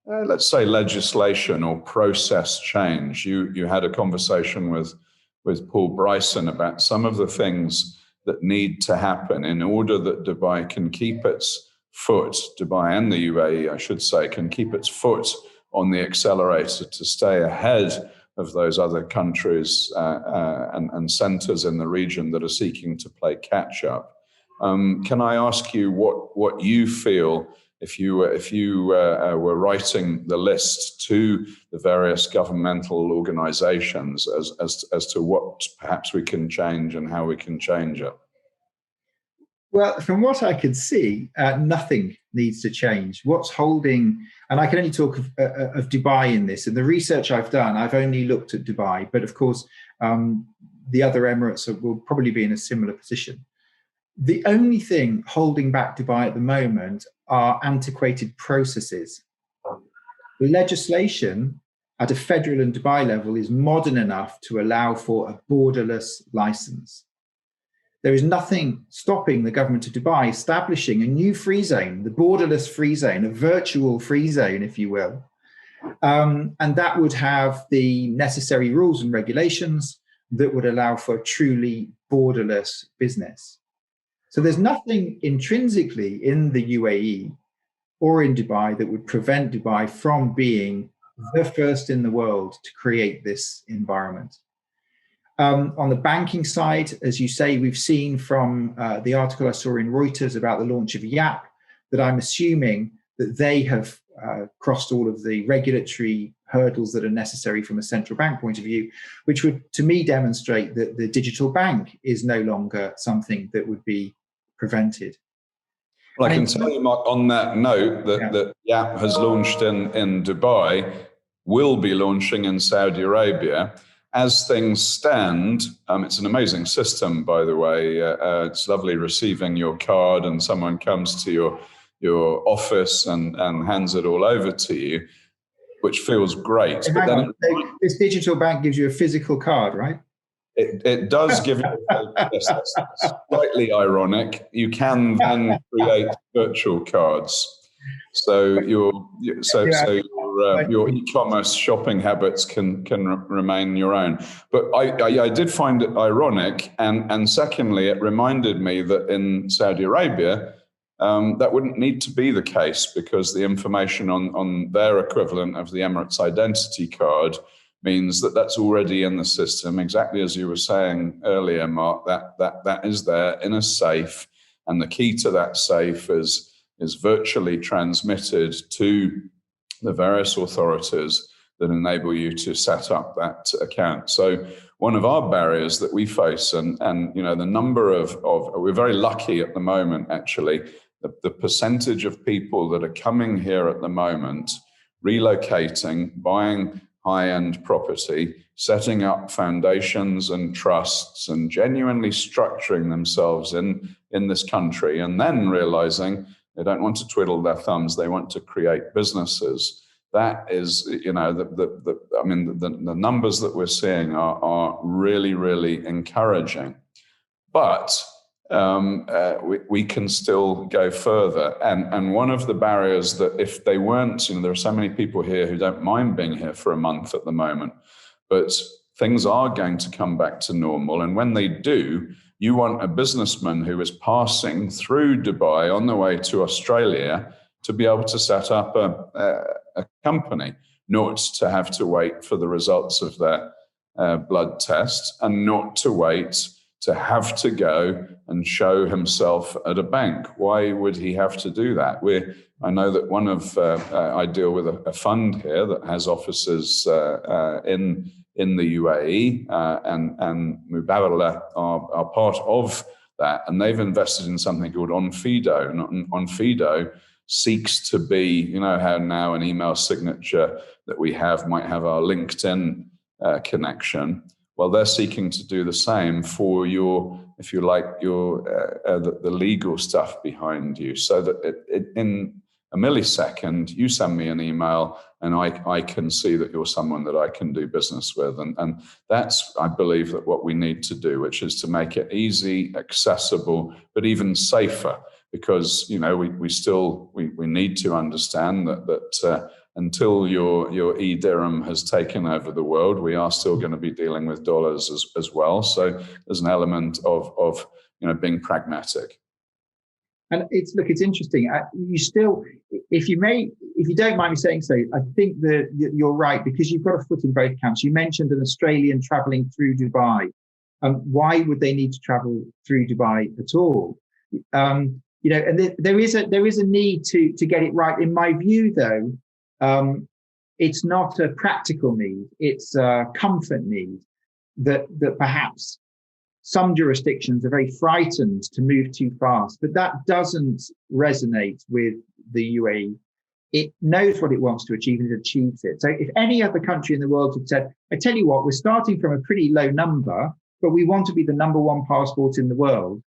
let's say, legislation or process change. You had a conversation with Paul Bryson about some of the things that need to happen in order that Dubai can keep its foot, Dubai and the UAE, I should say, can keep its foot on the accelerator to stay ahead of those other countries and centers in the region that are seeking to play catch up. Can I ask you what you feel if you were writing the list to the various governmental organizations as to what perhaps we can change and how we can change it? Well, from what I can see, nothing needs to change. What's holding, and I can only talk of Dubai in this, and the research I've done, I've only looked at Dubai, but of course, the other Emirates will probably be in a similar position. The only thing holding back Dubai at the moment are antiquated processes. The legislation at a federal and Dubai level is modern enough to allow for a borderless license. There is nothing stopping the government of Dubai establishing a new free zone, the borderless free zone, a virtual free zone, if you will. And that would have the necessary rules and regulations that would allow for truly borderless business. So there's nothing intrinsically in the UAE or in Dubai that would prevent Dubai from being the first in the world to create this environment. On the banking side, as you say, we've seen from the article I saw in Reuters about the launch of Yap that I'm assuming that they have crossed all of the regulatory hurdles that are necessary from a central bank point of view, which would, to me, demonstrate that the digital bank is no longer something that would be prevented. Well, I can tell you, Mark, on that note, that Yap has launched in Dubai, will be launching in Saudi Arabia. As things stand, it's an amazing system, by the way. It's lovely receiving your card and someone comes to your office and hands it all over to you, which feels great. But then this digital bank gives you a physical card, right? It does give you, yes, that's slightly ironic. You can then create virtual cards. So your e-commerce shopping habits can remain your own. But I did find it ironic, and secondly, it reminded me that in Saudi Arabia, that wouldn't need to be the case, because the information on their equivalent of the Emirates identity card means that that's already in the system, exactly as you were saying earlier, Mark. That is there in a safe, and the key to that safe is virtually transmitted to the various authorities that enable you to set up that account. So one of our barriers that we face, and the number of we're very lucky at the moment, actually, the percentage of people that are coming here at the moment, relocating, buying high-end property, setting up foundations and trusts, and genuinely structuring themselves in this country, and then realizing they don't want to twiddle their thumbs, they want to create businesses. That is, the numbers that we're seeing are really, really encouraging. But we can still go further. And one of the barriers that if they weren't, there are so many people here who don't mind being here for a month at the moment, but things are going to come back to normal. And when they do, you want a businessman who is passing through Dubai on the way to Australia to be able to set up a company, not to have to wait for the results of their blood test, and not to wait to have to go and show himself at a bank. Why would he have to do that? I know that I deal with a fund here that has offices in the UAE, and Mubadala are part of that, and they've invested in something called Onfido. And Onfido seeks to be, how now an email signature that we have might have our LinkedIn connection. Well, they're seeking to do the same for your, if you like, the legal stuff behind you, so that in a millisecond, you send me an email and I can see that you're someone that I can do business with. And that's, I believe, that what we need to do, which is to make it easy, accessible, but even safer, because, we need to understand that until your e-dirham has taken over the world, we are still going to be dealing with dollars as well. So there's an element of being pragmatic. And it's interesting. If you don't mind me saying so, I think that you're right, because you've got a foot in both camps. You mentioned an Australian traveling through Dubai. Why would they need to travel through Dubai at all? And there is a need to get it right. In my view, though, it's not a practical need; it's a comfort need that perhaps some jurisdictions are very frightened to move too fast, but that doesn't resonate with the UAE. It knows what it wants to achieve and it achieves it. So if any other country in the world had said, I tell you what, we're starting from a pretty low number, but we want to be the number one passport in the world,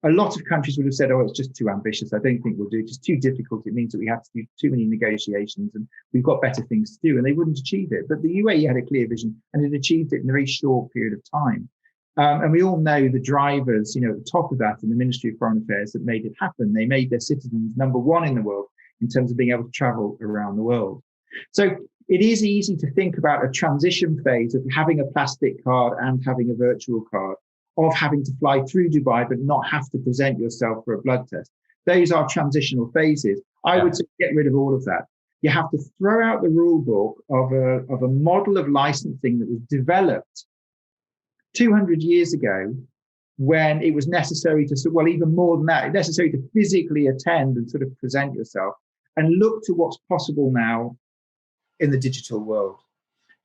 a lot of countries would have said, oh, it's just too ambitious. I don't think we'll do it. It's too difficult. It means that we have to do too many negotiations and we've got better things to do, and they wouldn't achieve it. But the UAE had a clear vision and it achieved it in a very short period of time. And we all know the drivers, at the top of that in the Ministry of Foreign Affairs that made it happen. They made their citizens number one in the world in terms of being able to travel around the world. So it is easy to think about a transition phase of having a plastic card and having a virtual card, of having to fly through Dubai but not have to present yourself for a blood test. Those are transitional phases. I would say get rid of all of that. You have to throw out the rule book of a model of licensing that was developed 200 years ago, when it was necessary to, even more than that, necessary to physically attend and sort of present yourself, and look to what's possible now in the digital world.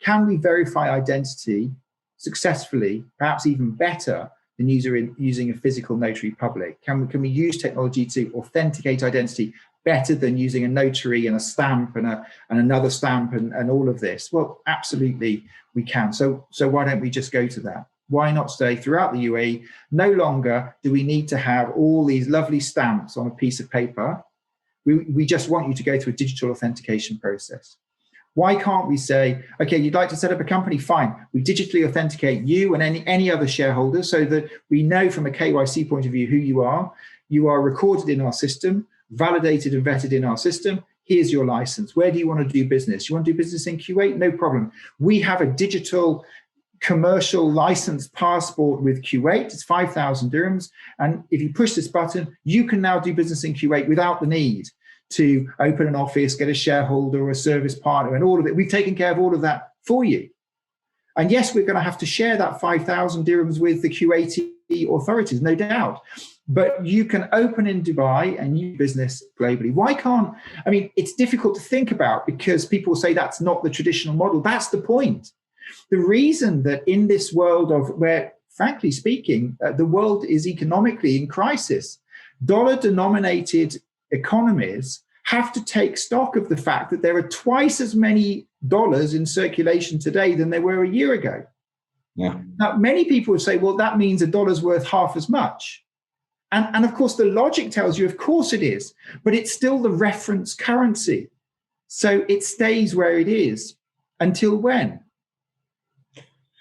Can we verify identity successfully, perhaps even better than using a physical notary public? Can we use technology to authenticate identity better than using a notary and a stamp and another stamp and all of this? Well, absolutely we can. So why don't we just go to that? Why not say throughout the UAE, no longer do we need to have all these lovely stamps on a piece of paper. We just want you to go through a digital authentication process. Why can't we say, okay, you'd like to set up a company? Fine. We digitally authenticate you and any other shareholders so that we know from a KYC point of view who you are. You are recorded in our system, validated and vetted in our system. Here's your license. Where do you want to do business? You want to do business in Kuwait? No problem. We have a digital commercial licensed passport with Kuwait. It's 5,000 dirhams. And if you push this button, you can now do business in Kuwait without the need to open an office, get a shareholder or a service partner and all of it. We've taken care of all of that for you. And yes, we're going to have to share that 5,000 dirhams with the Kuwaiti authorities, no doubt. but you can open in Dubai and you business globally. Why can't, I mean, it's difficult to think about because people say that's not the traditional model. That's the point. The reason that in this world of where, frankly speaking, the world is economically in crisis, dollar-denominated economies have to take stock of the fact that there are twice as many dollars in circulation today than there were a year ago. Yeah. Now, many people would say, well, that means a dollar's worth half as much. And of course, the logic tells you, of course it is, but it's still the reference currency. So it stays where it is until when?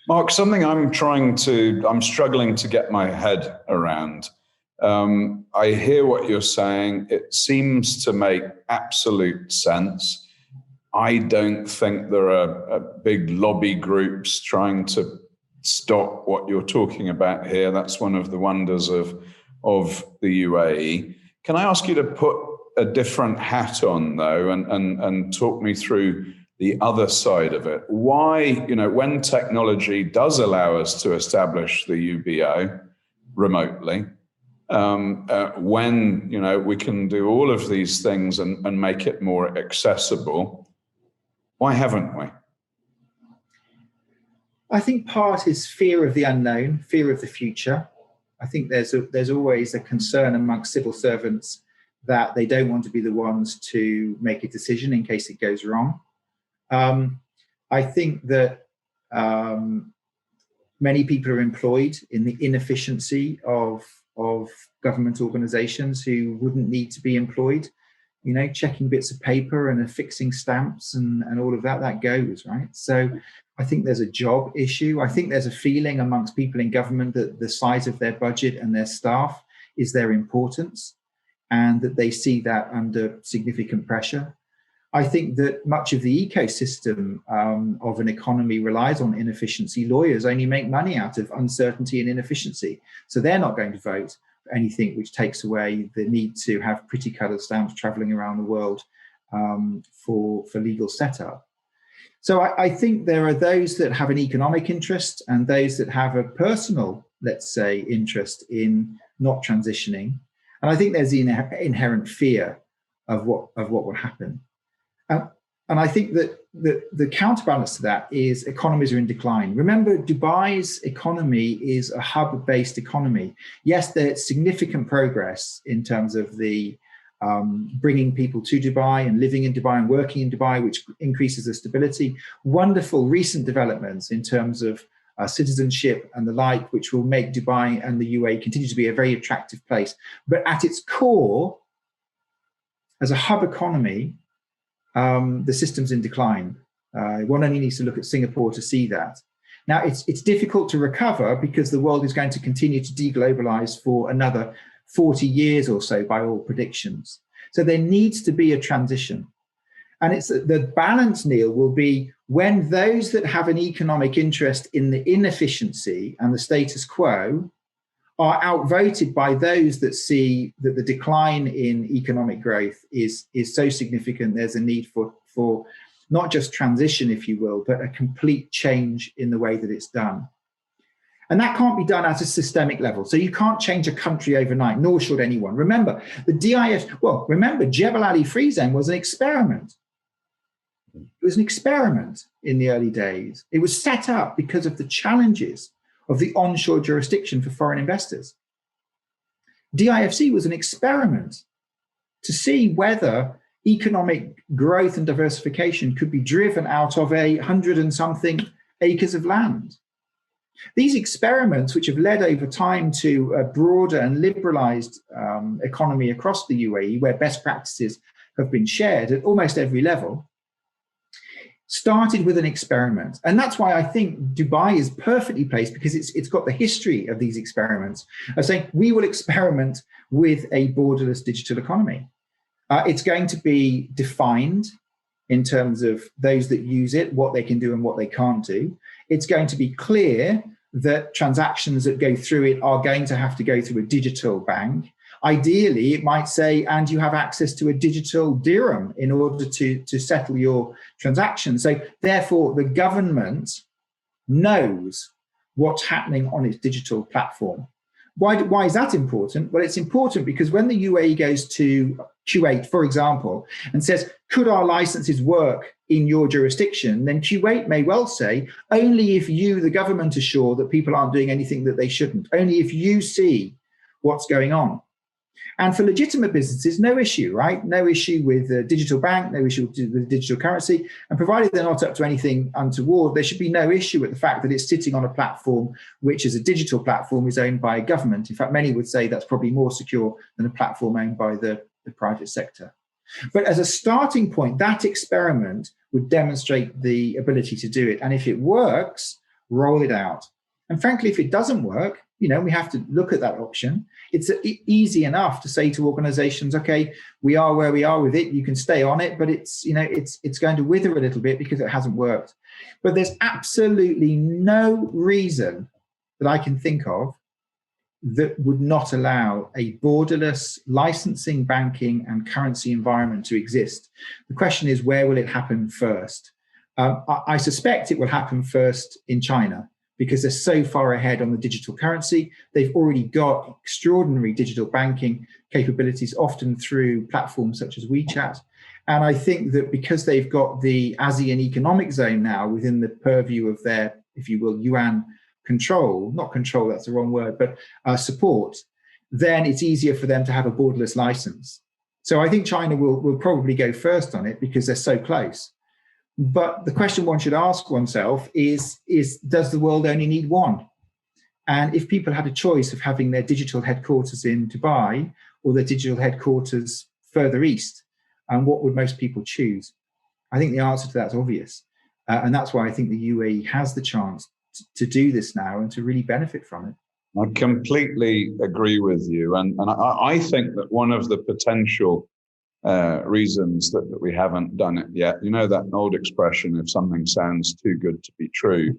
Mark, something I'm struggling to get my head around. I hear what you're saying. It seems to make absolute sense. I don't think there are big lobby groups trying to stop what you're talking about here. That's one of the wonders of the UAE. Can I ask you to put a different hat on, though, and talk me through the other side of it? Why, when technology does allow us to establish the UBO remotely, when we can do all of these things and make it more accessible, why haven't we? I think part is fear of the unknown, fear of the future. I think there's always a concern amongst civil servants that they don't want to be the ones to make a decision in case it goes wrong. I think that many people are employed in the inefficiency of government organizations who wouldn't need to be employed, checking bits of paper and affixing stamps and all of that goes, right? So I think there's a job issue. I think there's a feeling amongst people in government that the size of their budget and their staff is their importance, and that they see that under significant pressure. I think that much of the ecosystem of an economy relies on inefficiency. Lawyers only make money out of uncertainty and inefficiency. So they're not going to vote for anything which takes away the need to have pretty colored stamps traveling around the world for legal setup. So I think there are those that have an economic interest and those that have a personal, let's say, interest in not transitioning. And I think there's the inherent fear of what will happen. And I think that the counterbalance to that is economies are in decline. Remember, Dubai's economy is a hub-based economy. Yes, there's significant progress in terms of the bringing people to Dubai and living in Dubai and working in Dubai, which increases the stability. Wonderful recent developments in terms of citizenship and the like, which will make Dubai and the UAE continue to be a very attractive place. But at its core, as a hub economy, the system's in decline. One only needs to look at Singapore to see that. Now, it's difficult to recover because the world is going to continue to deglobalize for another 40 years or so by all predictions. So there needs to be a transition. And it's the balance, Neil, will be when those that have an economic interest in the inefficiency and the status quo are outvoted by those that see that the decline in economic growth is so significant, there's a need for not just transition, if you will, but a complete change in the way that it's done. And that can't be done at a systemic level. So you can't change a country overnight, nor should anyone. Remember, Jebel Ali Free Zone was an experiment. It was an experiment in the early days. It was set up because of the challenges of the onshore jurisdiction for foreign investors. DIFC was an experiment to see whether economic growth and diversification could be driven out of 100 and something acres of land. These experiments, which have led over time to a broader and liberalized economy across the UAE, where best practices have been shared at almost every level, started with an experiment. And that's why I think Dubai is perfectly placed, because it's got the history of these experiments of saying, we will experiment with a borderless digital economy. It's going to be defined in terms of those that use it, what they can do and what they can't do. It's going to be clear that transactions that go through it are going to have to go through a digital bank. Ideally, it might say, and you have access to a digital dirham in order to settle your transaction. So therefore, the government knows what's happening on its digital platform. Why is that important? Well, it's important because when the UAE goes to Kuwait, for example, and says, could our licenses work in your jurisdiction? Then Kuwait may well say, only if you, the government, are sure that people aren't doing anything that they shouldn't, only if you see what's going on. And for legitimate businesses, no issue, right? No issue with the digital bank, no issue with digital currency. And provided they're not up to anything untoward, there should be no issue with the fact that it's sitting on a platform which, as a digital platform, is owned by a government. In fact, many would say that's probably more secure than a platform owned by the private sector. But as a starting point, that experiment would demonstrate the ability to do it. And if it works, roll it out. And frankly, if it doesn't work, we have to look at that option. It's easy enough to say to organizations, okay, we are where we are with it. You can stay on it, but it's going to wither a little bit because it hasn't worked. But there's absolutely no reason that I can think of that would not allow a borderless licensing, banking, and currency environment to exist. The question is, where will it happen first? I suspect it will happen first in China, because they're so far ahead on the digital currency. They've already got extraordinary digital banking capabilities, often through platforms such as WeChat. And I think that because they've got the ASEAN economic zone now within the purview of their, if you will, yuan control, not control, that's the wrong word, but support, then it's easier for them to have a borderless license. So I think China will probably go first on it because they're so close. But the question one should ask oneself is does the world only need one? And if people had a choice of having their digital headquarters in Dubai or their digital headquarters further east, and what would most people choose? I think the answer to that's obvious. And that's why I think the UAE has the chance to do this now and to really benefit from it. I completely agree with you. And I think that one of the potential reasons that we haven't done it yet, that old expression, if something sounds too good to be true,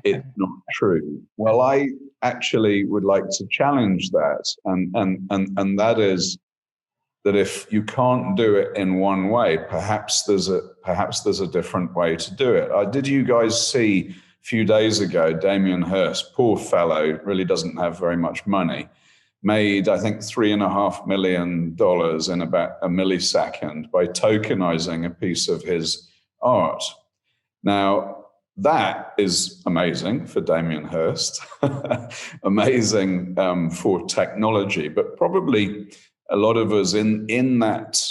it's not true. Well, I actually would like to challenge that. And that is that if you can't do it in one way, perhaps there's a different way to do it. Did you guys see a few days ago, Damien Hirst, poor fellow, really doesn't have very much money, made, I think, $3.5 million in about a millisecond by tokenizing a piece of his art. Now, that is amazing for Damien Hirst, amazing for technology, but probably a lot of us in that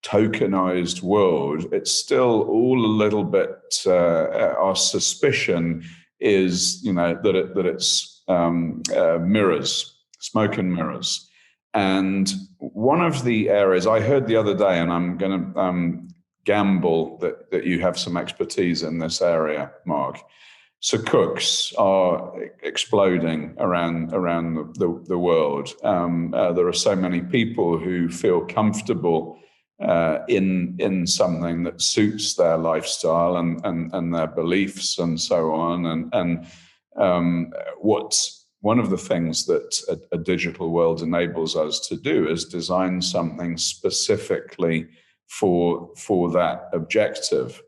tokenized world, it's still all a little bit, our suspicion is, that it's mirrors. Smoke and mirrors. And one of the areas I heard the other day, and I'm going to gamble that you have some expertise in this area, Mark. Sukuks are exploding around the world. There are so many people who feel comfortable in something that suits their lifestyle and their beliefs and so on. And what's one of the things that a digital world enables us to do is design something specifically for that objective.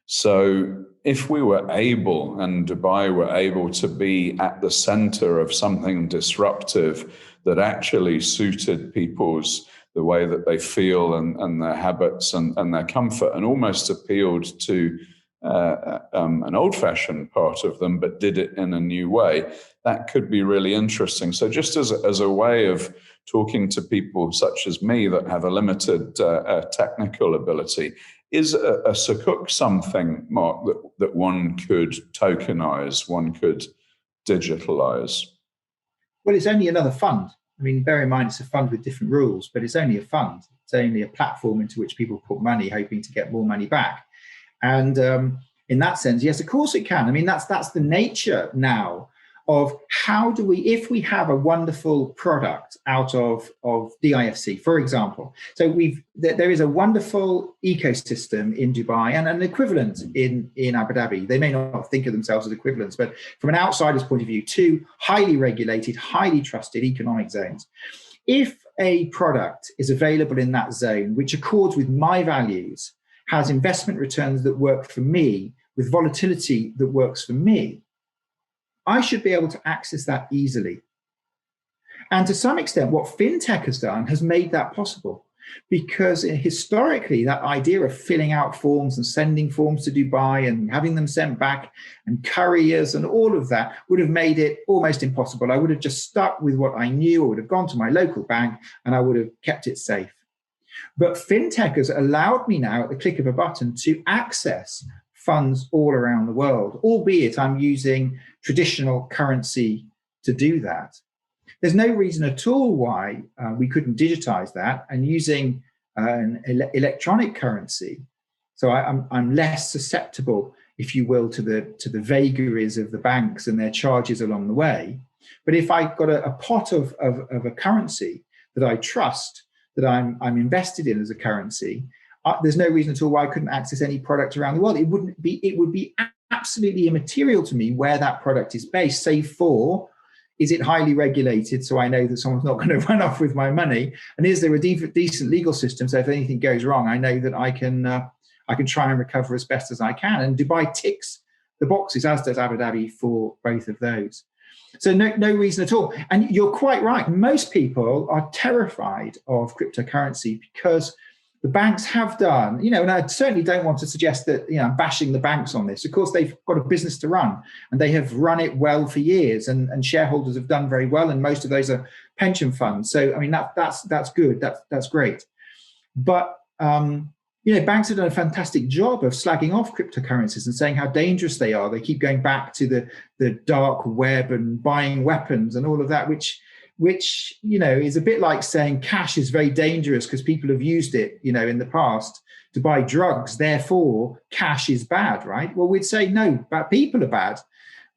So if we were able, and Dubai were able to be at the center of something disruptive that actually suited the way that they feel and their habits and their comfort, and almost appealed to an old-fashioned part of them, but did it in a new way, that could be really interesting. So just as a way of talking to people such as me that have a limited technical ability, is a sukuk something, Mark, that one could tokenize, one could digitalize? Well, it's only another fund. I mean, bear in mind, it's a fund with different rules, but it's only a fund. It's only a platform into which people put money, hoping to get more money back. And in that sense, yes, of course it can. I mean, that's the nature now of how do we, if we have a wonderful product out of DIFC, for example. So there is a wonderful ecosystem in Dubai and an equivalent in Abu Dhabi. They may not think of themselves as equivalents, but from an outsider's point of view, two highly regulated, highly trusted economic zones. If a product is available in that zone, which accords with my values, has investment returns that work for me, with volatility that works for me, I should be able to access that easily. And to some extent, what fintech has done has made that possible, because historically that idea of filling out forms and sending forms to Dubai and having them sent back and couriers and all of that would have made it almost impossible. I would have just stuck with what I knew. I would have gone to my local bank and I would have kept it safe. But fintech has allowed me now at the click of a button to access funds all around the world, albeit I'm using traditional currency to do that. There's no reason at all why we couldn't digitize that and using an electronic currency. So I'm less susceptible, if you will, to the vagaries of the banks and their charges along the way. But if I've got a pot of a currency that I trust, that I'm invested in as a currency, there's no reason at all why I couldn't access any product around the world. It would be absolutely immaterial to me where that product is based, save for, is it highly regulated so I know that someone's not going to run off with my money? And is there a decent legal system so if anything goes wrong, I know that I can try and recover as best as I can? And Dubai ticks the boxes, as does Abu Dhabi, for both of those. So no reason at all. And you're quite right. Most people are terrified of cryptocurrency because the banks have done, and I certainly don't want to suggest that, I'm bashing the banks on this. Of course, they've got a business to run and they have run it well for years, and shareholders have done very well. And most of those are pension funds. So, I mean, that's good. That's great. But, banks have done a fantastic job of slagging off cryptocurrencies and saying how dangerous they are. They keep going back to the dark web and buying weapons and all of that, which is a bit like saying cash is very dangerous because people have used it, in the past to buy drugs. Therefore, cash is bad, right? Well, we'd say no, but people are bad.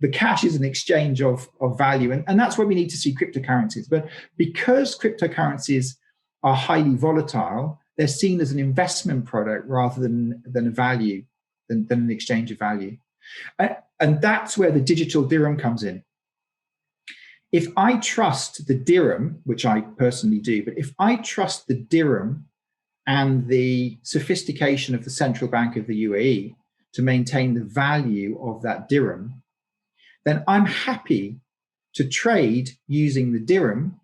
The cash is an exchange of value. And that's where we need to see cryptocurrencies. But because cryptocurrencies are highly volatile, they're seen as an investment product rather than a value, than an exchange of value. And that's where the digital dirham comes in. If I trust the dirham, which I personally do, but if I trust the dirham and the sophistication of the central bank of the UAE to maintain the value of that dirham, then I'm happy to trade using the dirham,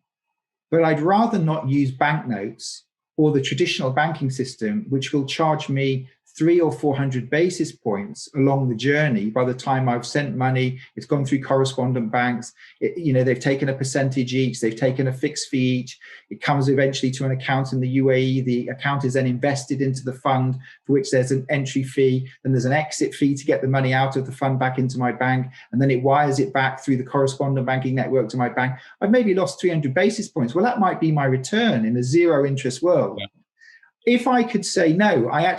but I'd rather not use banknotes or the traditional banking system, which will charge me 300 or 400 basis points along the journey. By the time I've sent money, it's gone through correspondent banks. They've taken a percentage each. They've taken a fixed fee each. It comes eventually to an account in the UAE. The account is then invested into the fund, for which there's an entry fee. Then there's an exit fee to get the money out of the fund back into my bank. And then it wires it back through the correspondent banking network to my bank. I've maybe lost 300 basis points. Well, that might be my return in a zero interest world. Yeah. If I could say, no, I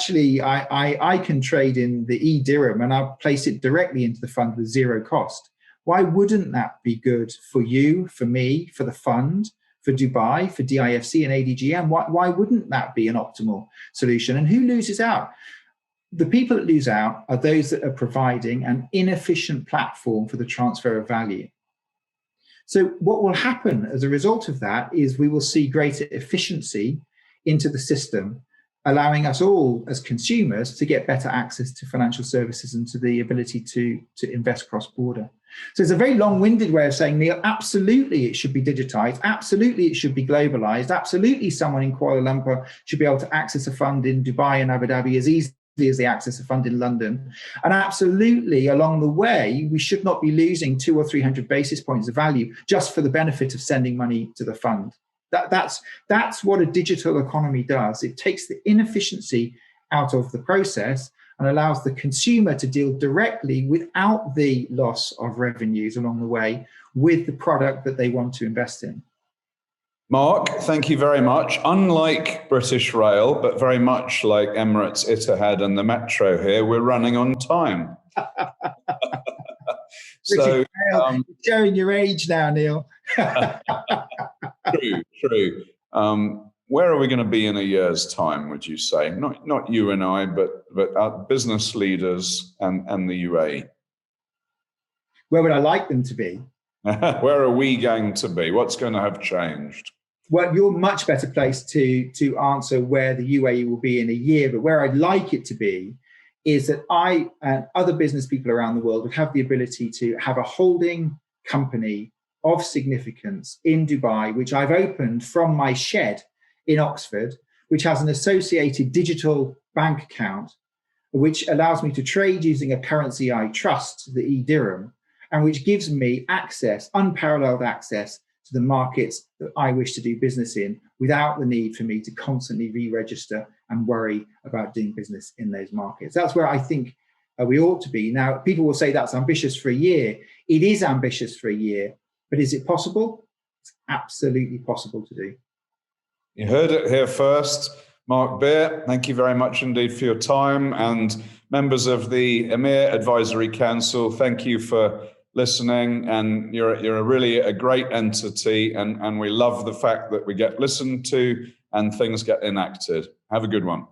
can trade in the e-dirham and I'll place it directly into the fund with zero cost. Why wouldn't that be good for you, for me, for the fund, for Dubai, for DIFC and ADGM? Why wouldn't that be an optimal solution? And who loses out? The people that lose out are those that are providing an inefficient platform for the transfer of value. So what will happen as a result of that is we will see greater efficiency into the system, allowing us all as consumers to get better access to financial services and to the ability to invest cross-border. So it's a very long-winded way of saying, Neil, absolutely it should be digitized, absolutely it should be globalized, absolutely someone in Kuala Lumpur should be able to access a fund in Dubai and Abu Dhabi as easily as they access a fund in London. And absolutely along the way, we should not be losing 200 or 300 basis points of value just for the benefit of sending money to the fund. That's what a digital economy does. It takes the inefficiency out of the process and allows the consumer to deal directly without the loss of revenues along the way with the product that they want to invest in. Mark, thank you very much. Unlike British Rail, but very much like Emirates, Etihad and the Metro here, we're running on time. So, Rail, showing your age now, Neil. True. Where are we going to be in a year's time, would you say? Not you and I, but our business leaders and the UAE. Where would I like them to be? Where are we going to be? What's going to have changed? Well, you're much better placed to answer where the UAE will be in a year, but where I'd like it to be is that I and other business people around the world would have the ability to have a holding company of significance in Dubai, which I've opened from my shed in Oxford, which has an associated digital bank account, which allows me to trade using a currency I trust, the e-dirham, and which gives me access, unparalleled access to the markets that I wish to do business in without the need for me to constantly re-register and worry about doing business in those markets. That's where I think we ought to be. Now, people will say that's ambitious for a year. It is ambitious for a year, but is it possible? It's absolutely possible to do. You heard it here first. Mark Beer, thank you very much indeed for your time. And members of the EMEA Advisory Council, thank you for listening. And you're really a great entity. And we love the fact that we get listened to and things get enacted. Have a good one.